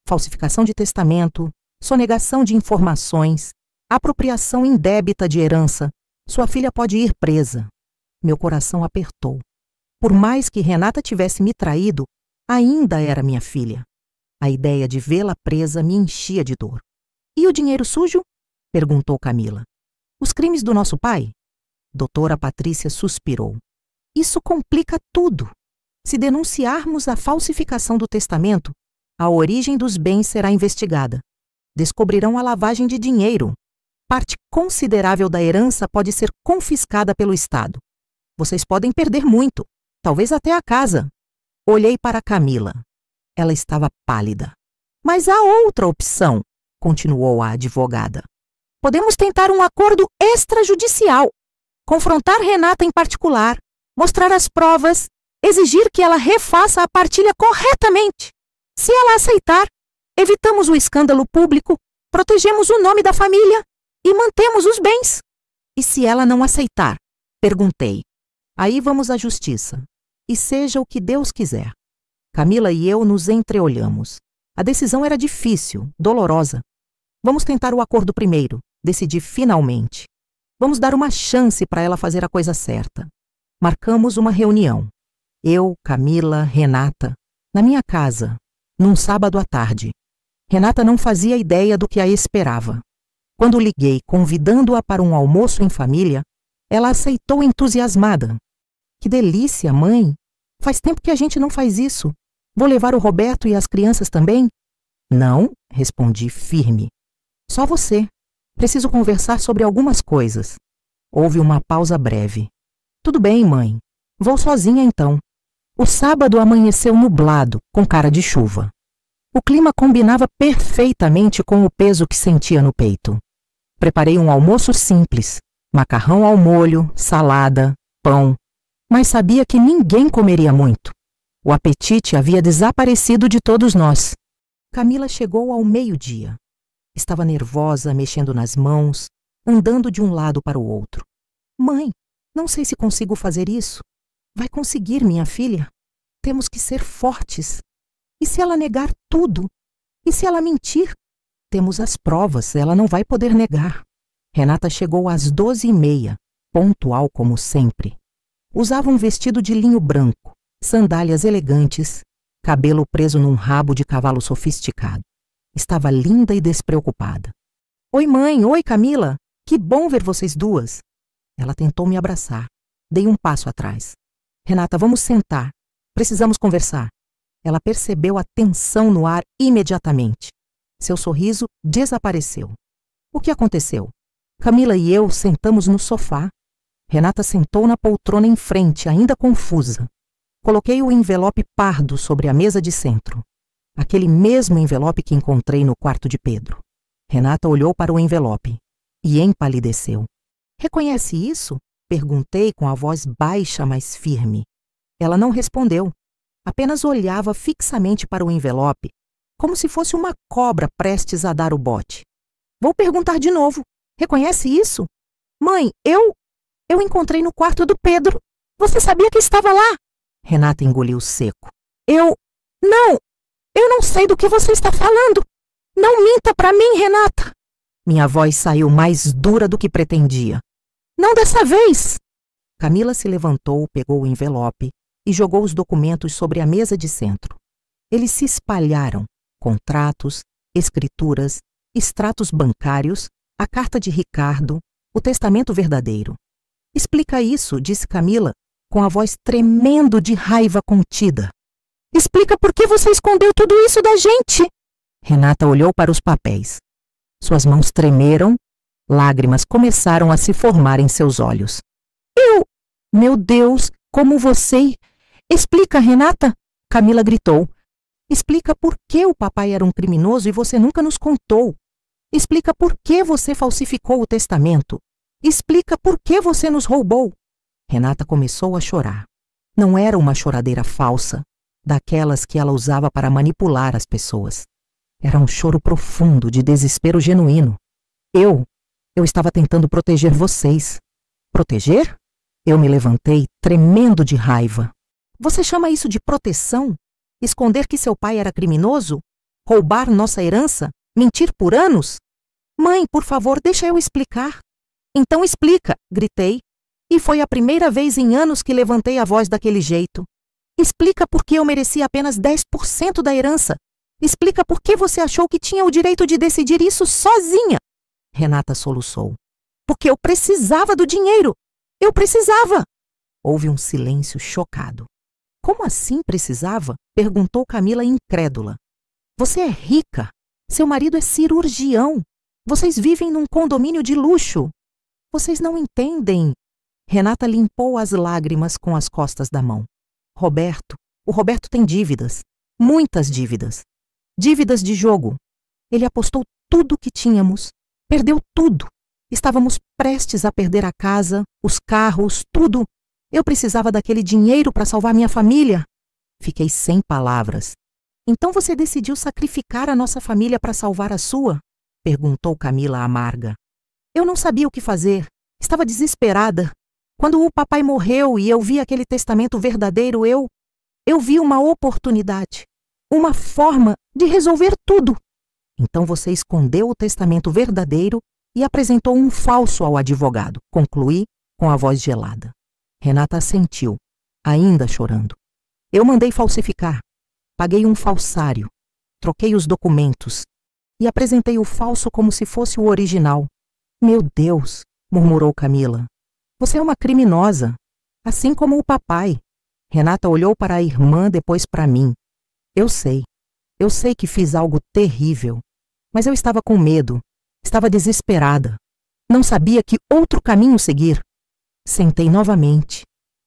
Falsificação de testamento, sonegação de informações, apropriação indébita de herança. Sua filha pode ir presa. Meu coração apertou. Por mais que Renata tivesse me traído, ainda era minha filha. A ideia de vê-la presa me enchia de dor. E o dinheiro sujo? Perguntou Camila. Os crimes do nosso pai? Doutora Patrícia suspirou. Isso complica tudo. Se denunciarmos a falsificação do testamento, a origem dos bens será investigada. Descobrirão a lavagem de dinheiro. parte considerável da herança pode ser confiscada pelo Estado. Vocês podem perder muito, talvez até a casa. Olhei para Camila. Ela estava pálida. Mas há outra opção, continuou a advogada. Podemos tentar um acordo extrajudicial. Confrontar Renata em particular, mostrar as provas, exigir que ela refaça a partilha corretamente. Se ela aceitar, evitamos o escândalo público, protegemos o nome da família e mantemos os bens. E se ela não aceitar? Perguntei. Aí vamos à justiça. E seja o que Deus quiser. Camila e eu nos entreolhamos. A decisão era difícil, dolorosa. Vamos tentar o acordo primeiro, decidi finalmente. Vamos dar uma chance para ela fazer a coisa certa. Marcamos uma reunião. Eu, Camila, Renata, na minha casa, num sábado à tarde. Renata não fazia ideia do que a esperava. Quando liguei convidando-a para um almoço em família, ela aceitou entusiasmada. Que delícia, mãe! Faz tempo que a gente não faz isso. Vou levar o Roberto e as crianças também? Não, respondi firme. Só você. Preciso conversar sobre algumas coisas. Houve uma pausa breve. Tudo bem, mãe. Vou sozinha então. O sábado amanheceu nublado, com cara de chuva. O clima combinava perfeitamente com o peso que sentia no peito. Preparei um almoço simples, macarrão ao molho, salada, pão, mas sabia que ninguém comeria muito. O apetite havia desaparecido de todos nós. Camila chegou ao meio-dia. Estava nervosa, mexendo nas mãos, andando de um lado para o outro. Mãe, não sei se consigo fazer isso. Vai conseguir, minha filha. Temos que ser fortes. E se ela negar tudo? E se ela mentir? Temos as provas, ela não vai poder negar. Renata chegou às 12h30, pontual como sempre. Usava um vestido de linho branco, sandálias elegantes, cabelo preso num rabo de cavalo sofisticado. Estava linda e despreocupada. Oi, mãe. Oi, Camila. Que bom ver vocês duas. Ela tentou me abraçar. Dei um passo atrás. Renata, vamos sentar. Precisamos conversar. Ela percebeu a tensão no ar imediatamente. Seu sorriso desapareceu. O que aconteceu? Camila e eu sentamos no sofá. Renata sentou na poltrona em frente, ainda confusa. Coloquei o envelope pardo sobre a mesa de centro. Aquele mesmo envelope que encontrei no quarto de Pedro. Renata olhou para o envelope e empalideceu. Reconhece isso? Perguntei com a voz baixa, mas firme. Ela não respondeu. Apenas olhava fixamente para o envelope, como se fosse uma cobra prestes a dar o bote. Vou perguntar de novo. Reconhece isso? Mãe, eu encontrei no quarto do Pedro. Você sabia que estava lá? Renata engoliu seco. Não! Eu não sei do que você está falando. Não minta para mim, Renata. Minha voz saiu mais dura do que pretendia. Não dessa vez. Camila se levantou, pegou o envelope e jogou os documentos sobre a mesa de centro. Eles se espalharam. Contratos, escrituras, extratos bancários, a carta de Ricardo, o testamento verdadeiro. Explica isso, disse Camila, com a voz tremendo de raiva contida. Explica por que você escondeu tudo isso da gente. Renata olhou para os papéis. Suas mãos tremeram, lágrimas começaram a se formar em seus olhos. Meu Deus, como você... Explica, Renata, Camila gritou. Explica por que o papai era um criminoso e você nunca nos contou. Explica por que você falsificou o testamento. Explica por que você nos roubou. Renata começou a chorar. Não era uma choradeira falsa, daquelas que ela usava para manipular as pessoas. Era um choro profundo, de desespero genuíno. Eu estava tentando proteger vocês. Proteger? Eu me levantei, tremendo de raiva. Você chama isso de proteção? Esconder que seu pai era criminoso? Roubar nossa herança? Mentir por anos? Mãe, por favor, deixa eu explicar. Então explica, gritei. E foi a primeira vez em anos que levantei a voz daquele jeito. Explica por que eu merecia apenas 10% da herança. Explica por que você achou que tinha o direito de decidir isso sozinha. Renata soluçou. Porque eu precisava do dinheiro. Eu precisava. Houve um silêncio chocado. Como assim precisava? Perguntou Camila incrédula. Você é rica. Seu marido é cirurgião. Vocês vivem num condomínio de luxo. Vocês não entendem. Renata limpou as lágrimas com as costas da mão. O Roberto tem dívidas. Muitas dívidas. Dívidas de jogo. Ele apostou tudo que tínhamos. Perdeu tudo. Estávamos prestes a perder a casa, os carros, tudo. Eu precisava daquele dinheiro para salvar minha família. Fiquei sem palavras. Então você decidiu sacrificar a nossa família para salvar a sua? Perguntou Camila amarga. Eu não sabia o que fazer. Estava desesperada. Quando o papai morreu e eu vi aquele testamento verdadeiro, eu vi uma oportunidade. Uma forma de resolver tudo. Então você escondeu o testamento verdadeiro e apresentou um falso ao advogado, concluí com a voz gelada. Renata assentiu, ainda chorando. Eu mandei falsificar. Paguei um falsário. Troquei os documentos e apresentei o falso como se fosse o original. Meu Deus, murmurou Camila. Você é uma criminosa, assim como o papai. Renata olhou para a irmã, depois para mim. Eu sei que fiz algo terrível, mas eu estava com medo, estava desesperada. Não sabia que outro caminho seguir. Sentei novamente,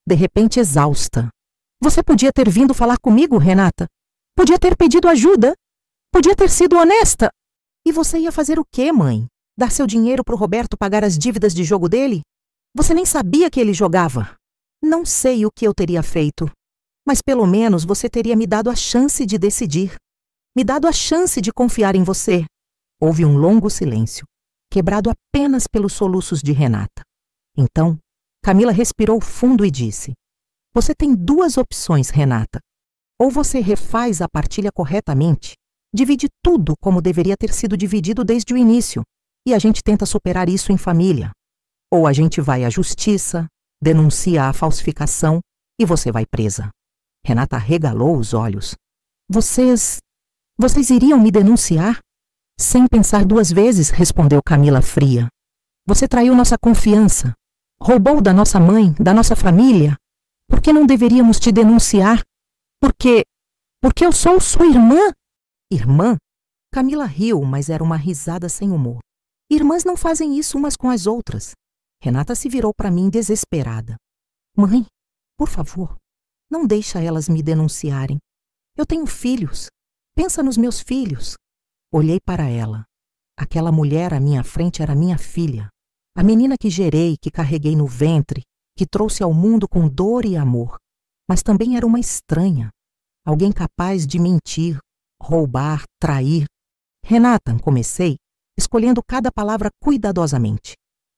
de repente exausta. Você podia ter vindo falar comigo, Renata. Podia ter pedido ajuda. Podia ter sido honesta. E você ia fazer o quê, mãe? Dar seu dinheiro para o Roberto pagar as dívidas de jogo dele? Você nem sabia que ele jogava. Não sei o que eu teria feito, mas pelo menos você teria me dado a chance de decidir. Me dado a chance de confiar em você. Houve um longo silêncio, quebrado apenas pelos soluços de Renata. Então, Camila respirou fundo e disse: Você tem duas opções, Renata. Ou você refaz a partilha corretamente, divide tudo como deveria ter sido dividido desde o início, e a gente tenta superar isso em família. Ou a gente vai à justiça, denuncia a falsificação e você vai presa. Renata arregalou os olhos. Vocês iriam me denunciar? Sem pensar duas vezes, respondeu Camila fria. Você traiu nossa confiança. Roubou da nossa mãe, da nossa família. Por que não deveríamos te denunciar? Porque eu sou sua irmã? Irmã? Camila riu, mas era uma risada sem humor. Irmãs não fazem isso umas com as outras. Renata se virou para mim desesperada. Mãe, por favor, não deixa elas me denunciarem. Eu tenho filhos. Pensa nos meus filhos. Olhei para ela. Aquela mulher à minha frente era minha filha. A menina que gerei, que carreguei no ventre, que trouxe ao mundo com dor e amor. Mas também era uma estranha. Alguém capaz de mentir, roubar, trair. Renata, comecei, escolhendo cada palavra cuidadosamente.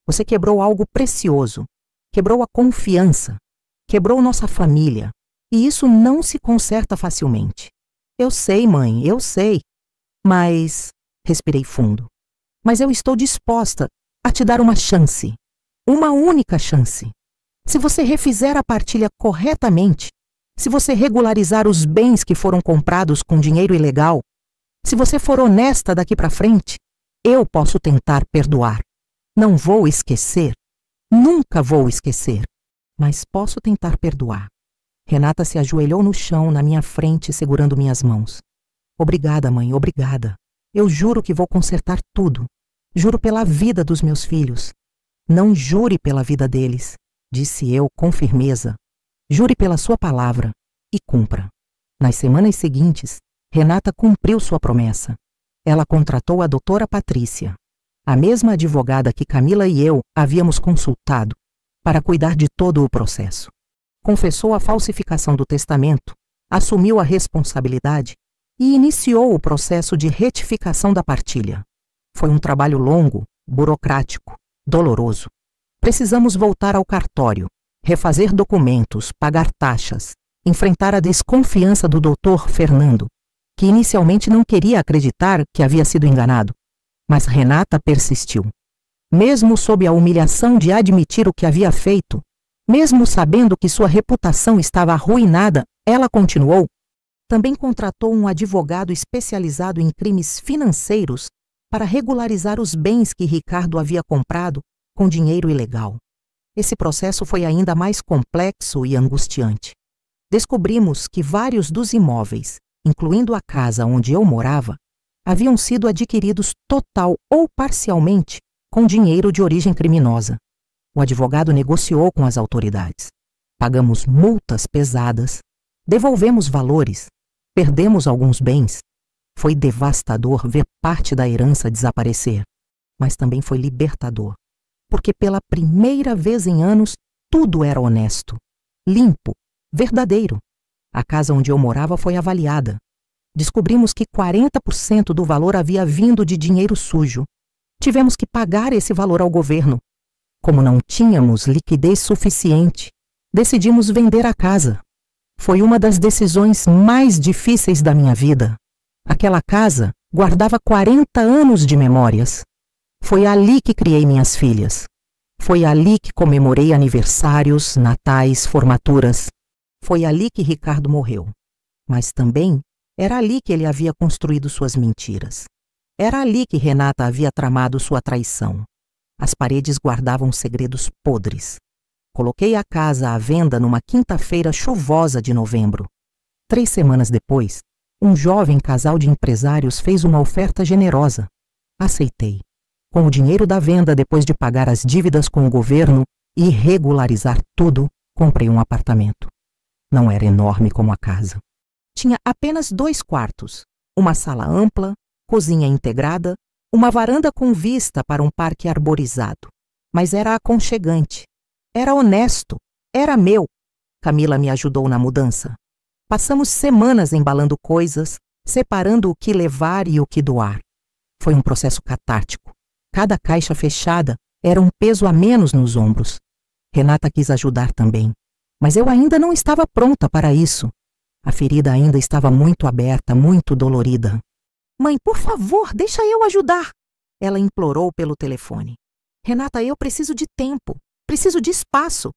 Você quebrou algo precioso. Quebrou a confiança. Quebrou nossa família. E isso não se conserta facilmente. Eu sei, mãe, eu sei. Mas... respirei fundo. Mas eu estou disposta a te dar uma chance. Uma única chance. Se você refizer a partilha corretamente, se você regularizar os bens que foram comprados com dinheiro ilegal, se você for honesta daqui para frente, eu posso tentar perdoar. Não vou esquecer. Nunca vou esquecer. Mas posso tentar perdoar. Renata se ajoelhou no chão, na minha frente, segurando minhas mãos. Obrigada, mãe, obrigada. Eu juro que vou consertar tudo. Juro pela vida dos meus filhos. Não jure pela vida deles, disse eu com firmeza. Jure pela sua palavra e cumpra. Nas semanas seguintes, Renata cumpriu sua promessa. Ela contratou a doutora Patrícia, a mesma advogada que Camila e eu havíamos consultado, para cuidar de todo o processo. Confessou a falsificação do testamento, assumiu a responsabilidade e iniciou o processo de retificação da partilha. Foi um trabalho longo, burocrático, doloroso. Precisamos voltar ao cartório, refazer documentos, pagar taxas, enfrentar a desconfiança do doutor Fernando, que inicialmente não queria acreditar que havia sido enganado. Mas Renata persistiu. Mesmo sob a humilhação de admitir o que havia feito, mesmo sabendo que sua reputação estava arruinada, ela continuou. Também contratou um advogado especializado em crimes financeiros para regularizar os bens que Ricardo havia comprado com dinheiro ilegal. Esse processo foi ainda mais complexo e angustiante. Descobrimos que vários dos imóveis, incluindo a casa onde eu morava, haviam sido adquiridos total ou parcialmente com dinheiro de origem criminosa. O advogado negociou com as autoridades. Pagamos multas pesadas, devolvemos valores, perdemos alguns bens. Foi devastador ver parte da herança desaparecer, mas também foi libertador, porque pela primeira vez em anos tudo era honesto, limpo, verdadeiro. A casa onde eu morava foi avaliada. Descobrimos que 40% do valor havia vindo de dinheiro sujo. Tivemos que pagar esse valor ao governo. Como não tínhamos liquidez suficiente, decidimos vender a casa. Foi uma das decisões mais difíceis da minha vida. Aquela casa guardava 40 anos de memórias. Foi ali que criei minhas filhas. Foi ali que comemorei aniversários, natais, formaturas. Foi ali que Ricardo morreu. Mas também era ali que ele havia construído suas mentiras. Era ali que Renata havia tramado sua traição. As paredes guardavam segredos podres. Coloquei a casa à venda numa quinta-feira chuvosa de novembro. 3 semanas depois, um jovem casal de empresários fez uma oferta generosa. Aceitei. Com o dinheiro da venda, depois de pagar as dívidas com o governo e regularizar tudo, comprei um apartamento. Não era enorme como a casa. Tinha apenas 2 quartos, uma sala ampla, cozinha integrada, uma varanda com vista para um parque arborizado. Mas era aconchegante. Era honesto. Era meu. Camila me ajudou na mudança. Passamos semanas embalando coisas, separando o que levar e o que doar. Foi um processo catártico. Cada caixa fechada era um peso a menos nos ombros. Renata quis ajudar também, mas eu ainda não estava pronta para isso. A ferida ainda estava muito aberta, muito dolorida. Mãe, por favor, deixa eu ajudar. Ela implorou pelo telefone. Renata, eu preciso de tempo, preciso de espaço.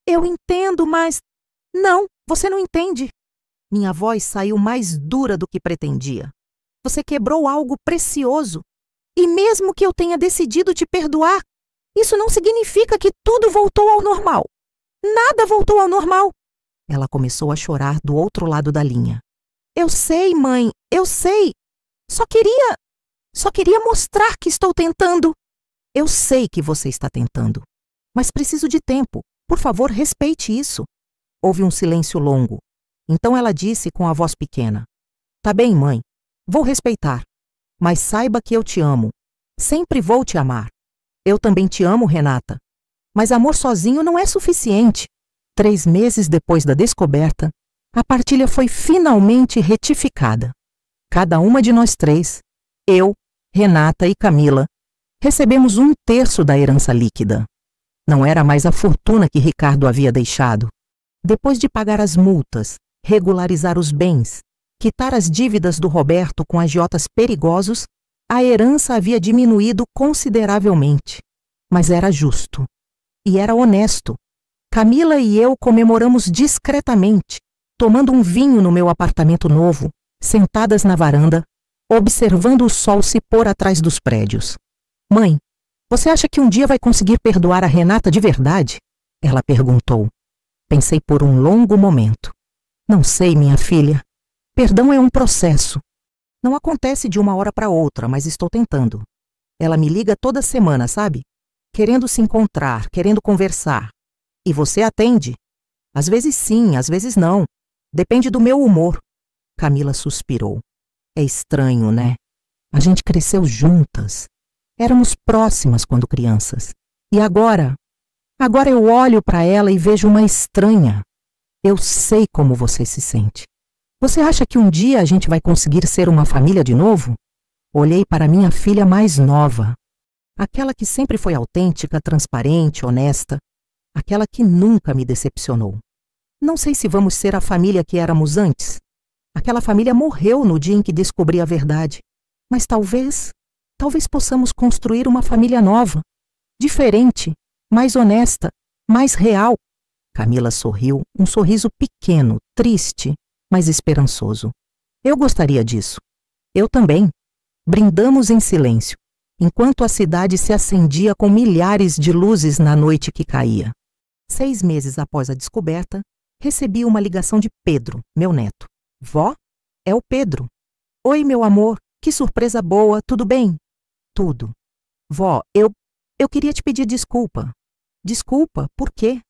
Eu entendo, mas... Não, você não entende. Minha voz saiu mais dura do que pretendia. Você quebrou algo precioso. E mesmo que eu tenha decidido te perdoar, isso não significa que tudo voltou ao normal. Nada voltou ao normal. Ela começou a chorar do outro lado da linha. Eu sei, mãe, eu sei. Só queria mostrar que estou tentando. Eu sei que você está tentando, mas preciso de tempo. Por favor, respeite isso. Houve um silêncio longo. Então ela disse com a voz pequena: Tá bem, mãe, vou respeitar. Mas saiba que eu te amo. Sempre vou te amar. Eu também te amo, Renata. Mas amor sozinho não é suficiente. 3 meses depois da descoberta, a partilha foi finalmente retificada. Cada uma de nós 3, eu, Renata e Camila, recebemos 1/3 da herança líquida. Não era mais a fortuna que Ricardo havia deixado. Depois de pagar as multas, regularizar os bens, quitar as dívidas do Roberto com agiotas perigosos, a herança havia diminuído consideravelmente. Mas era justo. E era honesto. Camila e eu comemoramos discretamente, tomando um vinho no meu apartamento novo, sentadas na varanda, observando o sol se pôr atrás dos prédios. Mãe, você acha que um dia vai conseguir perdoar a Renata de verdade? Ela perguntou. Pensei por um longo momento. Não sei, minha filha. Perdão é um processo. Não acontece de uma hora para outra, mas estou tentando. Ela me liga toda semana, sabe? Querendo se encontrar, querendo conversar. E você atende? Às vezes sim, às vezes não. Depende do meu humor. Camila suspirou. É estranho, né? A gente cresceu juntas. Éramos próximas quando crianças. E agora? Agora eu olho para ela e vejo uma estranha. Eu sei como você se sente. Você acha que um dia a gente vai conseguir ser uma família de novo? Olhei para minha filha mais nova. Aquela que sempre foi autêntica, transparente, honesta. Aquela que nunca me decepcionou. Não sei se vamos ser a família que éramos antes. Aquela família morreu no dia em que descobri a verdade. Mas talvez possamos construir uma família nova. Diferente, mais honesta, mais real. Camila sorriu, um sorriso pequeno, triste, mas esperançoso. Eu gostaria disso. Eu também. Brindamos em silêncio, enquanto a cidade se acendia com milhares de luzes na noite que caía. 6 meses após a descoberta, recebi uma ligação de Pedro, meu neto. Vó? É o Pedro. Oi, meu amor. Que surpresa boa, tudo bem? Tudo. Vó, eu queria te pedir desculpa. Desculpa, por quê?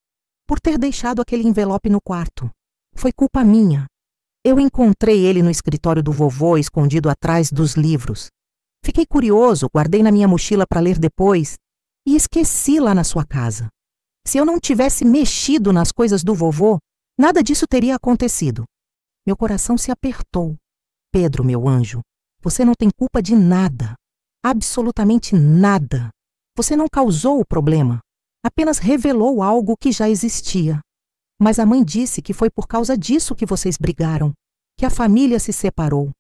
Por ter deixado aquele envelope no quarto. Foi culpa minha. Eu encontrei ele no escritório do vovô, escondido atrás dos livros. Fiquei curioso, guardei na minha mochila para ler depois e esqueci lá na sua casa. Se eu não tivesse mexido nas coisas do vovô, nada disso teria acontecido. Meu coração se apertou. Pedro, meu anjo, você não tem culpa de nada. Absolutamente nada. Você não causou o problema. Apenas revelou algo que já existia. Mas a mãe disse que foi por causa disso que vocês brigaram, que a família se separou.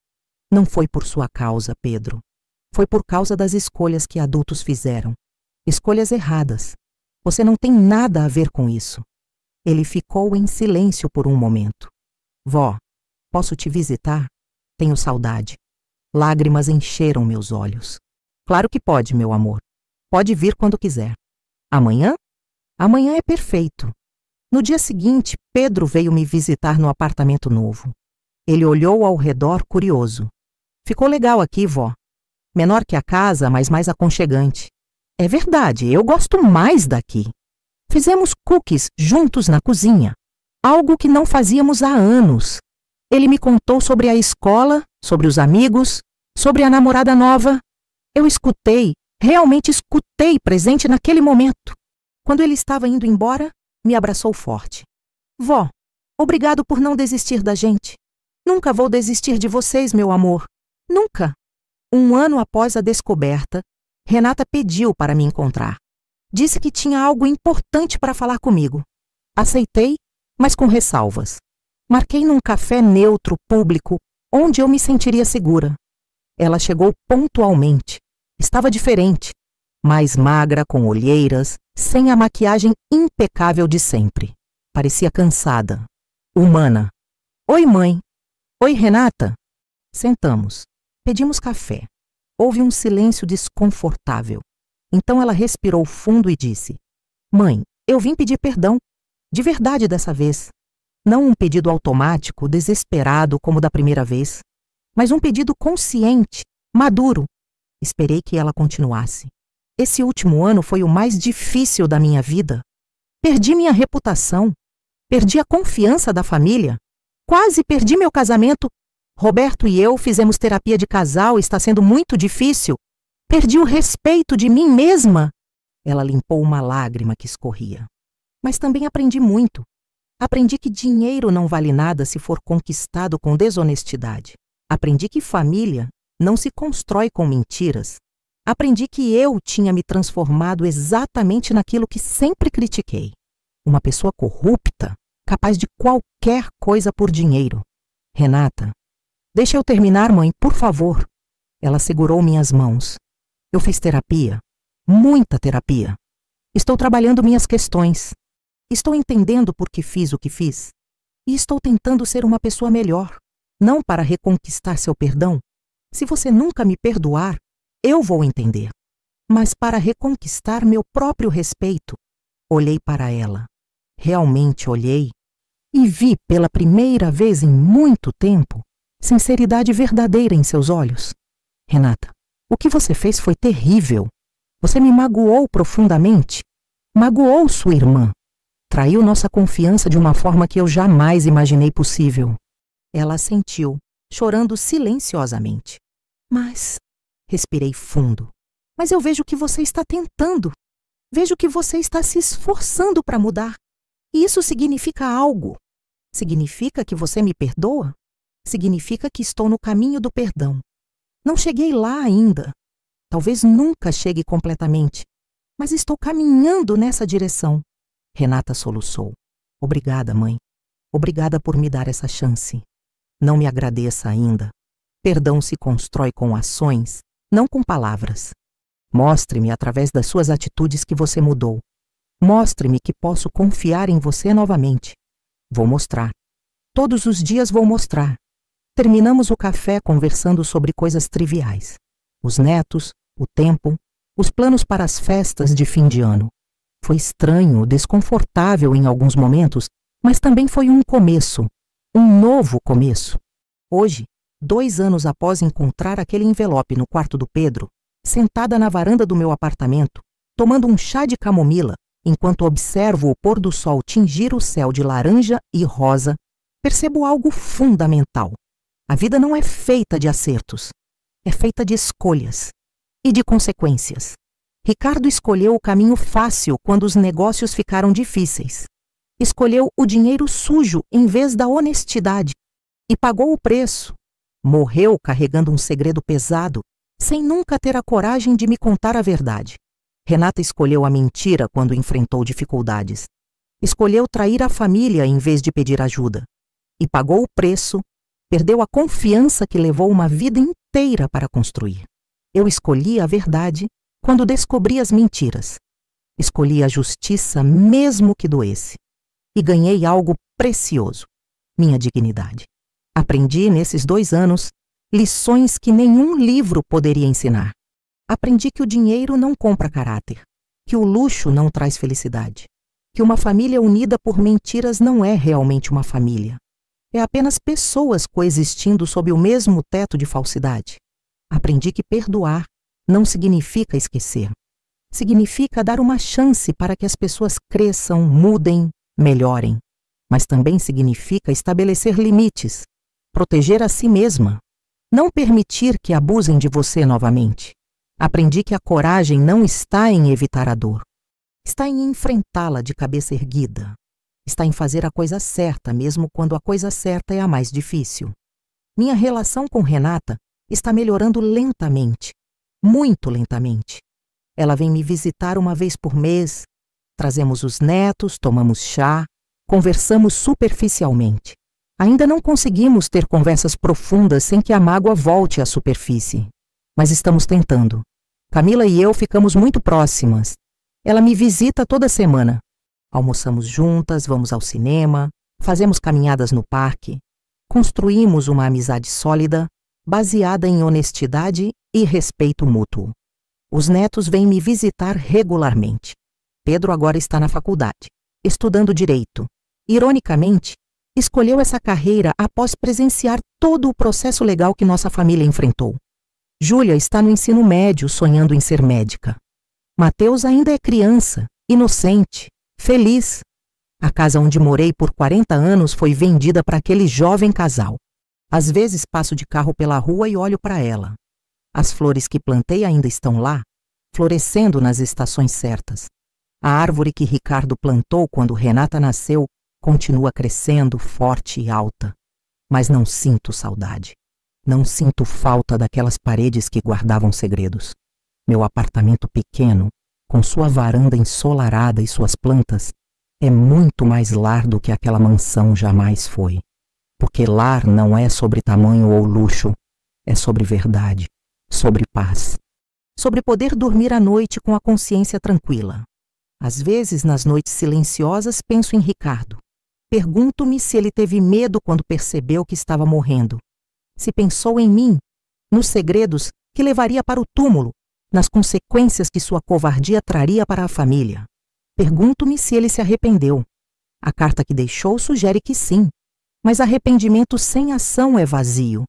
Não foi por sua causa, Pedro. Foi por causa das escolhas que adultos fizeram. Escolhas erradas. Você não tem nada a ver com isso. Ele ficou em silêncio por um momento. Vó, posso te visitar? Tenho saudade. Lágrimas encheram meus olhos. Claro que pode, meu amor. Pode vir quando quiser. Amanhã? Amanhã é perfeito. No dia seguinte, Pedro veio me visitar no apartamento novo. Ele olhou ao redor curioso. Ficou legal aqui, vó. Menor que a casa, mas mais aconchegante. É verdade, eu gosto mais daqui. Fizemos cookies juntos na cozinha. Algo que não fazíamos há anos. Ele me contou sobre a escola, sobre os amigos, sobre a namorada nova. Eu escutei, realmente escutei presente naquele momento. Quando ele estava indo embora, me abraçou forte. Vó, obrigado por não desistir da gente. Nunca vou desistir de vocês, meu amor. Nunca. Um ano após a descoberta, Renata pediu para me encontrar. Disse que tinha algo importante para falar comigo. Aceitei, mas com ressalvas. Marquei num café neutro, público, onde eu me sentiria segura. Ela chegou pontualmente. Estava diferente. Mais magra, com olheiras, sem a maquiagem impecável de sempre. Parecia cansada. Humana. Oi, mãe. Oi, Renata. Sentamos. Pedimos café. Houve um silêncio desconfortável. Então ela respirou fundo e disse: Mãe, eu vim pedir perdão. De verdade dessa vez. Não um pedido automático, desesperado como da primeira vez, mas um pedido consciente, maduro. Esperei que ela continuasse. Esse último ano foi o mais difícil da minha vida. Perdi minha reputação. Perdi a confiança da família. Quase perdi meu casamento. Roberto e eu fizemos terapia de casal e está sendo muito difícil. Perdi o respeito de mim mesma. Ela limpou uma lágrima que escorria. Mas também aprendi muito. Aprendi que dinheiro não vale nada se for conquistado com desonestidade. Aprendi que família não se constrói com mentiras. Aprendi que eu tinha me transformado exatamente naquilo que sempre critiquei. Uma pessoa corrupta, capaz de qualquer coisa por dinheiro. Renata, deixa eu terminar, mãe, por favor. Ela segurou minhas mãos. Eu fiz terapia, muita terapia. Estou trabalhando minhas questões. Estou entendendo por que fiz o que fiz. E estou tentando ser uma pessoa melhor. Não para reconquistar seu perdão. Se você nunca me perdoar, eu vou entender. Mas para reconquistar meu próprio respeito. Olhei para ela. Realmente olhei. E vi pela primeira vez em muito tempo sinceridade verdadeira em seus olhos. Renata, o que você fez foi terrível. Você me magoou profundamente. Magoou sua irmã. Traiu nossa confiança de uma forma que eu jamais imaginei possível. Ela assentiu, chorando silenciosamente. Mas, respirei fundo. Mas eu vejo que você está tentando. Vejo que você está se esforçando para mudar. E isso significa algo. Significa que você me perdoa? Significa que estou no caminho do perdão. Não cheguei lá ainda. Talvez nunca chegue completamente. Mas estou caminhando nessa direção. Renata soluçou. Obrigada, mãe. Obrigada por me dar essa chance. Não me agradeça ainda. Perdão se constrói com ações, não com palavras. Mostre-me através das suas atitudes que você mudou. Mostre-me que posso confiar em você novamente. Vou mostrar. Todos os dias vou mostrar. Terminamos o café conversando sobre coisas triviais. Os netos, o tempo, os planos para as festas de fim de ano. Foi estranho, desconfortável em alguns momentos, mas também foi um começo. Um novo começo. Hoje, 2 anos após encontrar aquele envelope no quarto do Pedro, sentada na varanda do meu apartamento, tomando um chá de camomila, enquanto observo o pôr do sol tingir o céu de laranja e rosa, percebo algo fundamental. A vida não é feita de acertos, é feita de escolhas e de consequências. Ricardo escolheu o caminho fácil quando os negócios ficaram difíceis. Escolheu o dinheiro sujo em vez da honestidade e pagou o preço. Morreu carregando um segredo pesado, sem nunca ter a coragem de me contar a verdade. Renata escolheu a mentira quando enfrentou dificuldades. Escolheu trair a família em vez de pedir ajuda. E pagou o preço, perdeu a confiança que levou uma vida inteira para construir. Eu escolhi a verdade quando descobri as mentiras. Escolhi a justiça mesmo que doesse. E ganhei algo precioso, minha dignidade. Aprendi nesses 2 anos lições que nenhum livro poderia ensinar. Aprendi que o dinheiro não compra caráter, que o luxo não traz felicidade, que uma família unida por mentiras não é realmente uma família. É apenas pessoas coexistindo sob o mesmo teto de falsidade. Aprendi que perdoar não significa esquecer. Significa dar uma chance para que as pessoas cresçam, mudem, melhorem. Mas também significa estabelecer limites, proteger a si mesma, não permitir que abusem de você novamente. Aprendi que a coragem não está em evitar a dor. Está em enfrentá-la de cabeça erguida. Está em fazer a coisa certa, mesmo quando a coisa certa é a mais difícil. Minha relação com Renata está melhorando lentamente, muito lentamente. Ela vem me visitar uma vez por mês, trazemos os netos, tomamos chá, conversamos superficialmente. Ainda não conseguimos ter conversas profundas sem que a mágoa volte à superfície. Mas estamos tentando. Camila e eu ficamos muito próximas. Ela me visita toda semana. Almoçamos juntas, vamos ao cinema, fazemos caminhadas no parque. Construímos uma amizade sólida, baseada em honestidade e respeito mútuo. Os netos vêm me visitar regularmente. Pedro agora está na faculdade, estudando direito. Ironicamente, escolheu essa carreira após presenciar todo o processo legal que nossa família enfrentou. Júlia está no ensino médio, sonhando em ser médica. Mateus ainda é criança, inocente, feliz. A casa onde morei por 40 anos foi vendida para aquele jovem casal. Às vezes passo de carro pela rua e olho para ela. As flores que plantei ainda estão lá, florescendo nas estações certas. A árvore que Ricardo plantou quando Renata nasceu continua crescendo forte e alta. Mas não sinto saudade. Não sinto falta daquelas paredes que guardavam segredos. Meu apartamento pequeno, com sua varanda ensolarada e suas plantas, é muito mais lar do que aquela mansão jamais foi. Porque lar não é sobre tamanho ou luxo, é sobre verdade, sobre paz. Sobre poder dormir à noite com a consciência tranquila. Às vezes, nas noites silenciosas, penso em Ricardo. Pergunto-me se ele teve medo quando percebeu que estava morrendo. Se pensou em mim, nos segredos que levaria para o túmulo, nas consequências que sua covardia traria para a família. Pergunto-me se ele se arrependeu. A carta que deixou sugere que sim, mas arrependimento sem ação é vazio.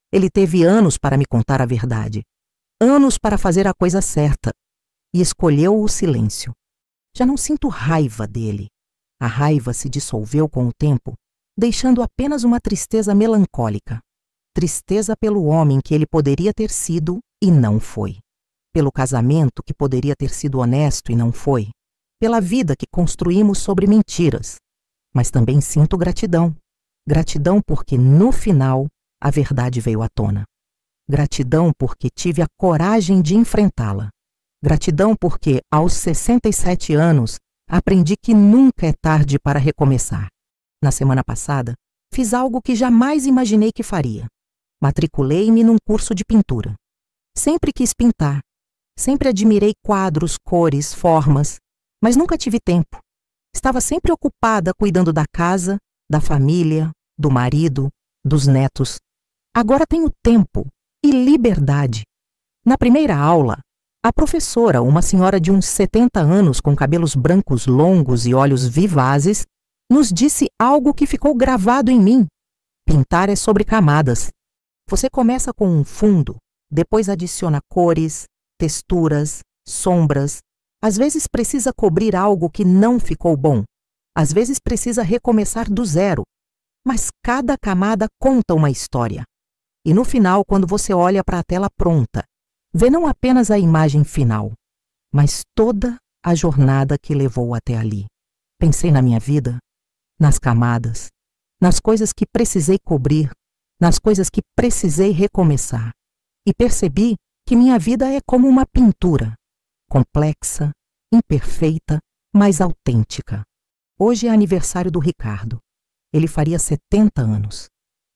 Ele teve anos para me contar a verdade, anos para fazer a coisa certa, e escolheu o silêncio. Já não sinto raiva dele. A raiva se dissolveu com o tempo, deixando apenas uma tristeza melancólica. Tristeza pelo homem que ele poderia ter sido e não foi. Pelo casamento que poderia ter sido honesto e não foi. Pela vida que construímos sobre mentiras. Mas também sinto gratidão. Gratidão porque, no final, a verdade veio à tona. Gratidão porque tive a coragem de enfrentá-la. Gratidão porque, aos 67 anos, aprendi que nunca é tarde para recomeçar. Na semana passada, fiz algo que jamais imaginei que faria. Matriculei-me num curso de pintura. Sempre quis pintar. Sempre admirei quadros, cores, formas, mas nunca tive tempo. Estava sempre ocupada cuidando da casa, da família, do marido, dos netos. Agora tenho tempo e liberdade. Na primeira aula, a professora, uma senhora de uns 70 anos com cabelos brancos longos e olhos vivazes, nos disse algo que ficou gravado em mim. Pintar é sobre camadas. Você começa com um fundo, depois adiciona cores, texturas, sombras. Às vezes precisa cobrir algo que não ficou bom. Às vezes precisa recomeçar do zero. Mas cada camada conta uma história. E no final, quando você olha para a tela pronta, vê não apenas a imagem final, mas toda a jornada que levou até ali. Pensei na minha vida, nas camadas, nas coisas que precisei cobrir, nas coisas que precisei recomeçar. E percebi que minha vida é como uma pintura, complexa, imperfeita, mas autêntica. Hoje é aniversário do Ricardo. Ele faria 70 anos.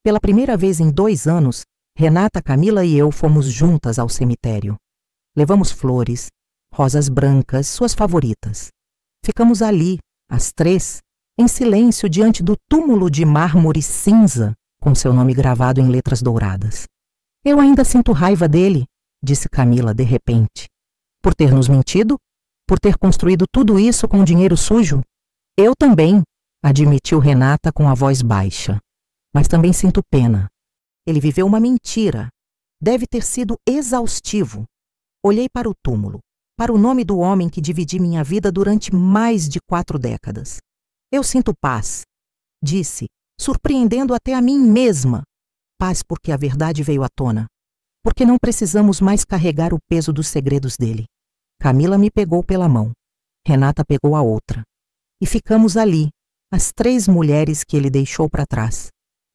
Pela primeira vez em 2 anos, Renata, Camila e eu fomos juntas ao cemitério. Levamos flores, rosas brancas, suas favoritas. Ficamos ali, as 3, em silêncio diante do túmulo de mármore cinza, com seu nome gravado em letras douradas. Eu ainda sinto raiva dele, disse Camila de repente. Por ter nos mentido? Por ter construído tudo isso com dinheiro sujo? Eu também, admitiu Renata com a voz baixa. Mas também sinto pena. Ele viveu uma mentira. Deve ter sido exaustivo. Olhei para o túmulo, para o nome do homem que dividi minha vida durante mais de 4 décadas. Eu sinto paz, disse, surpreendendo até a mim mesma. Paz porque a verdade veio à tona. Porque não precisamos mais carregar o peso dos segredos dele. Camila me pegou pela mão. Renata pegou a outra. E ficamos ali, as 3 mulheres que ele deixou para trás.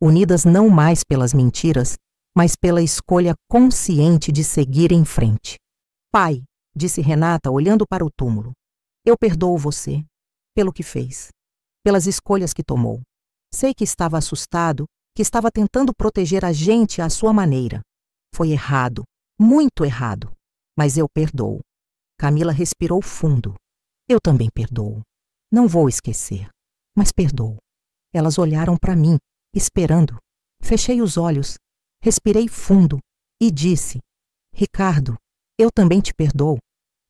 Unidas não mais pelas mentiras, mas pela escolha consciente de seguir em frente. Pai, disse Renata olhando para o túmulo, eu perdoo você pelo que fez, pelas escolhas que tomou. Sei que estava assustado, que estava tentando proteger a gente à sua maneira. Foi errado, muito errado, mas eu perdoo. Camila respirou fundo. Eu também perdoo. Não vou esquecer, mas perdoo. Elas olharam para mim, esperando. Fechei os olhos, respirei fundo e disse: Ricardo, eu também te perdoo.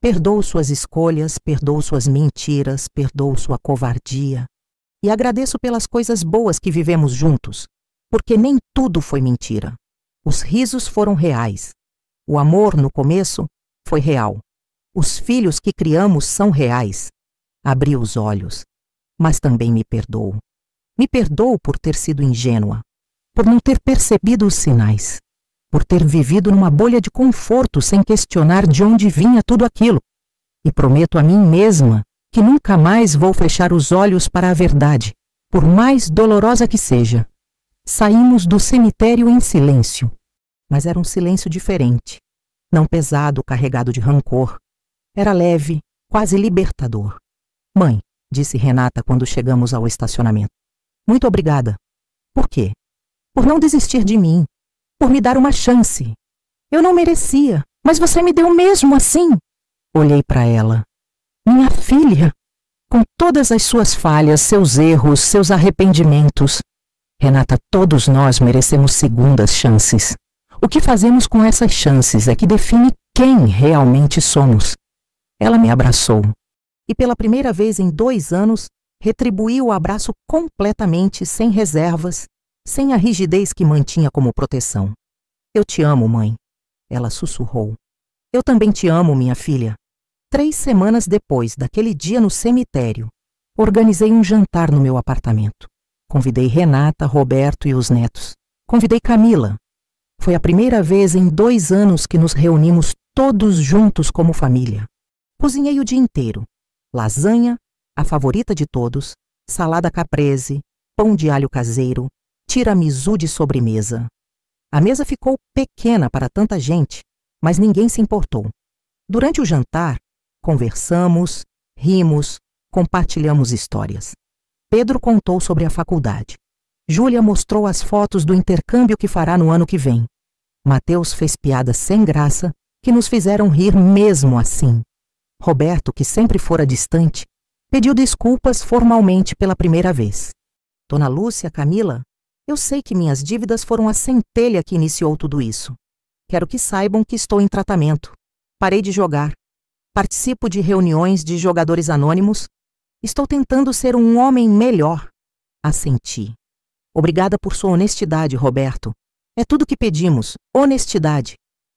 Perdoo suas escolhas, perdoo suas mentiras, perdoo sua covardia. E agradeço pelas coisas boas que vivemos juntos, porque nem tudo foi mentira. Os risos foram reais. O amor, no começo, foi real. Os filhos que criamos são reais. Abri os olhos, mas também me perdoo. Me perdoo por ter sido ingênua, por não ter percebido os sinais, por ter vivido numa bolha de conforto sem questionar de onde vinha tudo aquilo. E prometo a mim mesma que nunca mais vou fechar os olhos para a verdade, por mais dolorosa que seja. Saímos do cemitério em silêncio, mas era um silêncio diferente, não pesado, carregado de rancor. Era leve, quase libertador. Mãe, disse Renata quando chegamos ao estacionamento. Muito obrigada. Por quê? Por não desistir de mim, por me dar uma chance. Eu não merecia, mas você me deu mesmo assim. Olhei para ela. Minha filha, com todas as suas falhas, seus erros, seus arrependimentos. Renata, todos nós merecemos segundas chances. O que fazemos com essas chances é que define quem realmente somos. Ela me abraçou. E pela primeira vez em 2 anos, retribuiu o abraço completamente, sem reservas, sem a rigidez que mantinha como proteção. Eu te amo, mãe. Ela sussurrou. Eu também te amo, minha filha. 3 semanas depois daquele dia no cemitério, organizei um jantar no meu apartamento. Convidei Renata, Roberto e os netos. Convidei Camila. Foi a primeira vez em 2 anos que nos reunimos todos juntos como família. Cozinhei o dia inteiro. Lasanha, a favorita de todos, salada caprese, pão de alho caseiro, tiramisu de sobremesa. A mesa ficou pequena para tanta gente, mas ninguém se importou. Durante o jantar, conversamos, rimos, compartilhamos histórias. Pedro contou sobre a faculdade. Júlia mostrou as fotos do intercâmbio que fará no ano que vem. Mateus fez piadas sem graça que nos fizeram rir mesmo assim. Roberto, que sempre fora distante, pediu desculpas formalmente pela primeira vez. Dona Lúcia, Camila, eu sei que minhas dívidas foram a centelha que iniciou tudo isso. Quero que saibam que estou em tratamento. Parei de jogar. Participo de reuniões de jogadores anônimos. Estou tentando ser um homem melhor. Assenti. Obrigada por sua honestidade, Roberto. É tudo que pedimos, honestidade.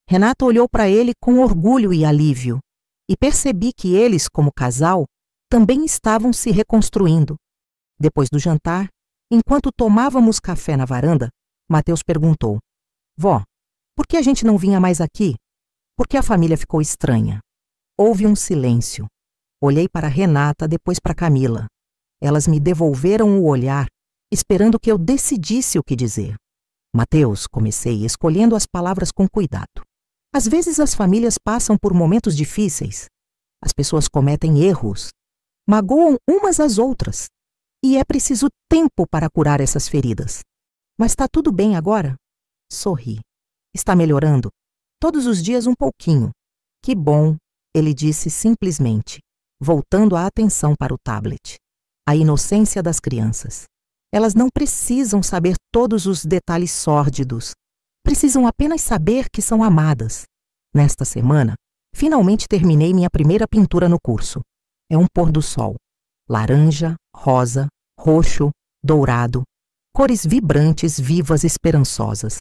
Renata olhou para ele com orgulho e alívio, e percebi que eles, como casal, também estavam se reconstruindo. Depois do jantar, enquanto tomávamos café na varanda, Mateus perguntou: Vó, por que a gente não vinha mais aqui? Por que a família ficou estranha? Houve um silêncio. Olhei para Renata, depois para Camila. Elas me devolveram o olhar, esperando que eu decidisse o que dizer. Mateus, comecei escolhendo as palavras com cuidado. Às vezes as famílias passam por momentos difíceis. As pessoas cometem erros, magoam umas às outras. E é preciso tempo para curar essas feridas. Mas está tudo bem agora? Sorri. Está melhorando? Todos os dias um pouquinho. Que bom, ele disse simplesmente, voltando a atenção para o tablet. A inocência das crianças. Elas não precisam saber todos os detalhes sórdidos. Precisam apenas saber que são amadas. Nesta semana, finalmente terminei minha primeira pintura no curso. É um pôr do sol. Laranja, rosa, roxo, dourado. Cores vibrantes, vivas, esperançosas.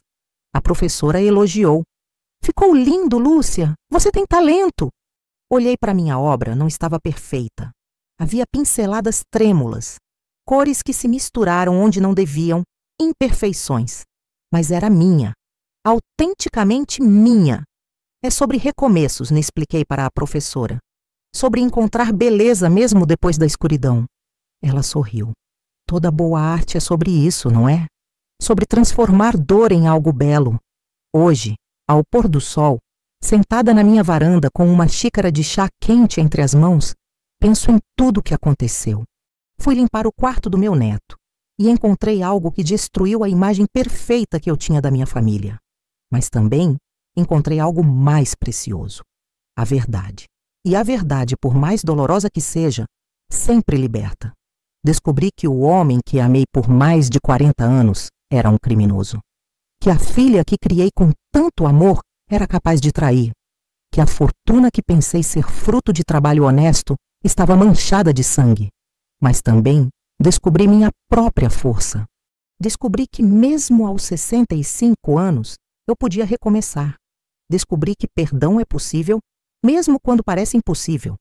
A professora elogiou. Ficou lindo, Lúcia. Você tem talento. Olhei para minha obra, não estava perfeita. Havia pinceladas trêmulas. Cores que se misturaram onde não deviam, imperfeições. Mas era minha. Autenticamente minha. É sobre recomeços, me expliquei para a professora. Sobre encontrar beleza mesmo depois da escuridão. Ela sorriu. Toda boa arte é sobre isso, não é? Sobre transformar dor em algo belo. Hoje, ao pôr do sol, sentada na minha varanda com uma xícara de chá quente entre as mãos, penso em tudo o que aconteceu. Fui limpar o quarto do meu neto e encontrei algo que destruiu a imagem perfeita que eu tinha da minha família. Mas também encontrei algo mais precioso. A verdade. E a verdade, por mais dolorosa que seja, sempre liberta. Descobri que o homem que amei por mais de 40 anos era um criminoso. Que a filha que criei com tanto amor era capaz de trair. Que a fortuna que pensei ser fruto de trabalho honesto estava manchada de sangue. Mas também descobri minha própria força. Descobri que mesmo aos 65 anos eu podia recomeçar. Descobri que perdão é possível, mesmo quando parece impossível.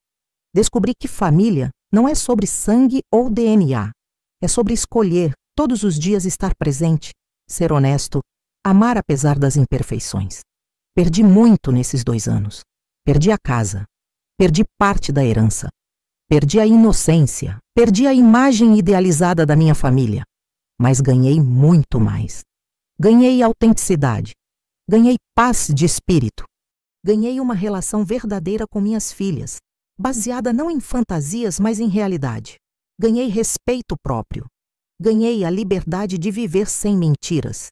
Descobri que família não é sobre sangue ou DNA. É sobre escolher todos os dias estar presente, ser honesto, amar apesar das imperfeições. Perdi muito nesses 2 anos. Perdi a casa. Perdi parte da herança. Perdi a inocência. Perdi a imagem idealizada da minha família. Mas ganhei muito mais. Ganhei autenticidade. Ganhei paz de espírito. Ganhei uma relação verdadeira com minhas filhas, baseada não em fantasias, mas em realidade. Ganhei respeito próprio. Ganhei a liberdade de viver sem mentiras.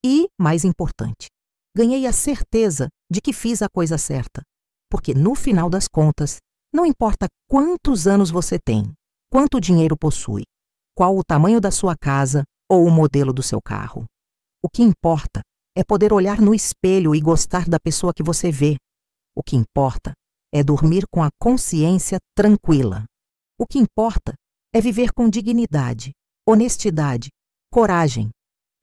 E, mais importante, ganhei a certeza de que fiz a coisa certa. Porque, no final das contas, não importa quantos anos você tem, quanto dinheiro possui, qual o tamanho da sua casa ou o modelo do seu carro. O que importa é poder olhar no espelho e gostar da pessoa que você vê. O que importa é dormir com a consciência tranquila. O que importa é viver com dignidade, honestidade, coragem.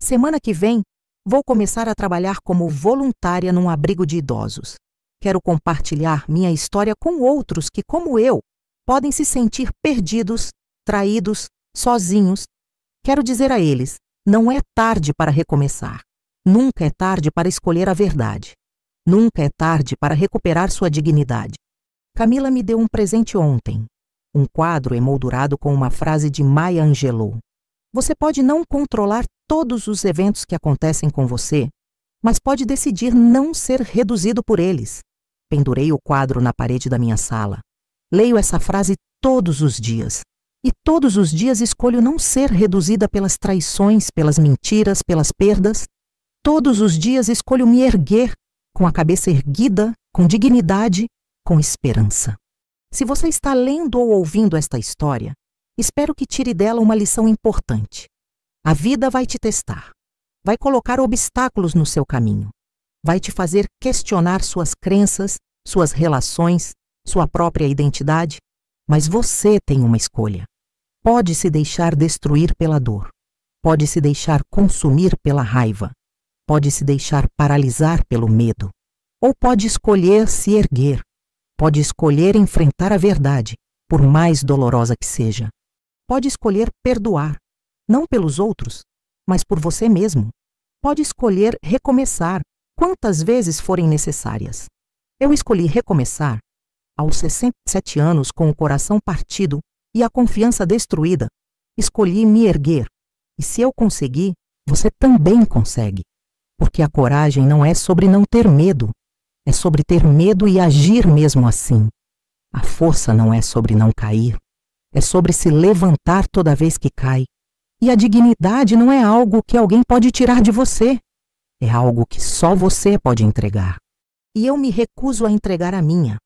Semana que vem, vou começar a trabalhar como voluntária num abrigo de idosos. Quero compartilhar minha história com outros que, como eu, podem se sentir perdidos, traídos, sozinhos. Quero dizer a eles, não é tarde para recomeçar. Nunca é tarde para escolher a verdade. Nunca é tarde para recuperar sua dignidade. Camila me deu um presente ontem. Um quadro emoldurado com uma frase de Maya Angelou. Você pode não controlar todos os eventos que acontecem com você, mas pode decidir não ser reduzido por eles. Pendurei o quadro na parede da minha sala. Leio essa frase todos os dias. E todos os dias escolho não ser reduzida pelas traições, pelas mentiras, pelas perdas. Todos os dias escolho me erguer, com a cabeça erguida, com dignidade, com esperança. Se você está lendo ou ouvindo esta história, espero que tire dela uma lição importante. A vida vai te testar. Vai colocar obstáculos no seu caminho. Vai te fazer questionar suas crenças, suas relações, sua própria identidade. Mas você tem uma escolha. Pode se deixar destruir pela dor. Pode se deixar consumir pela raiva. pode se deixar paralisar pelo medo, ou pode escolher se erguer, pode escolher enfrentar a verdade, por mais dolorosa que seja. Pode escolher perdoar, não pelos outros, mas por você mesmo. Pode escolher recomeçar, quantas vezes forem necessárias. Eu escolhi recomeçar. Aos 67 anos, com o coração partido e a confiança destruída, escolhi me erguer. E se eu consegui, você também consegue. Porque a coragem não é sobre não ter medo, é sobre ter medo e agir mesmo assim. A força não é sobre não cair, é sobre se levantar toda vez que cai. E a dignidade não é algo que alguém pode tirar de você, é algo que só você pode entregar. E eu me recuso a entregar a minha.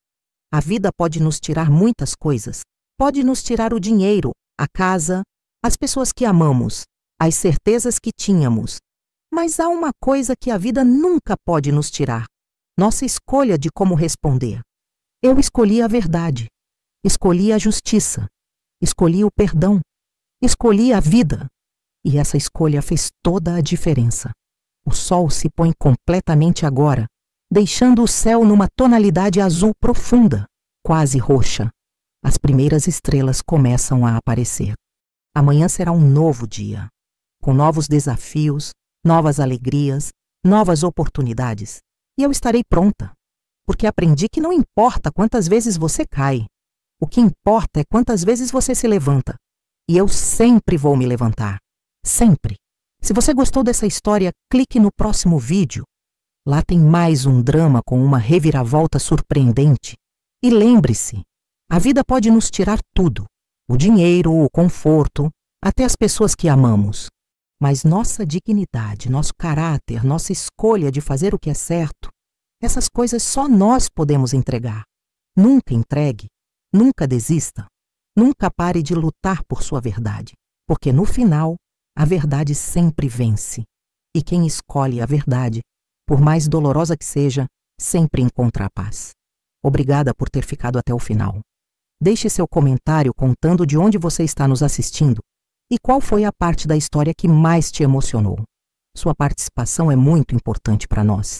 A vida pode nos tirar muitas coisas. Pode nos tirar o dinheiro, a casa, as pessoas que amamos, as certezas que tínhamos. Mas há uma coisa que a vida nunca pode nos tirar: nossa escolha de como responder. Eu escolhi a verdade, escolhi a justiça, escolhi o perdão, escolhi a vida. E essa escolha fez toda a diferença. O sol se põe completamente agora, deixando o céu numa tonalidade azul profunda, quase roxa. As primeiras estrelas começam a aparecer. Amanhã será um novo dia, com novos desafios, novas alegrias, novas oportunidades. E eu estarei pronta, porque aprendi que não importa quantas vezes você cai. O que importa é quantas vezes você se levanta. E eu sempre vou me levantar. Sempre. Se você gostou dessa história, clique no próximo vídeo. Lá tem mais um drama com uma reviravolta surpreendente. E lembre-se, a vida pode nos tirar tudo. O dinheiro, o conforto, até as pessoas que amamos. Mas nossa dignidade, nosso caráter, nossa escolha de fazer o que é certo, essas coisas só nós podemos entregar. Nunca entregue, nunca desista, nunca pare de lutar por sua verdade, porque no final, a verdade sempre vence. E quem escolhe a verdade, por mais dolorosa que seja, sempre encontra a paz. Obrigada por ter ficado até o final. Deixe seu comentário contando de onde você está nos assistindo e qual foi a parte da história que mais te emocionou. Sua participação é muito importante para nós.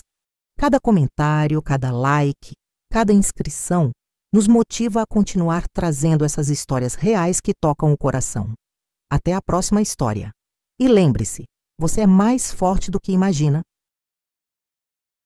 Cada comentário, cada like, cada inscrição nos motiva a continuar trazendo essas histórias reais que tocam o coração. Até a próxima história. E lembre-se, você é mais forte do que imagina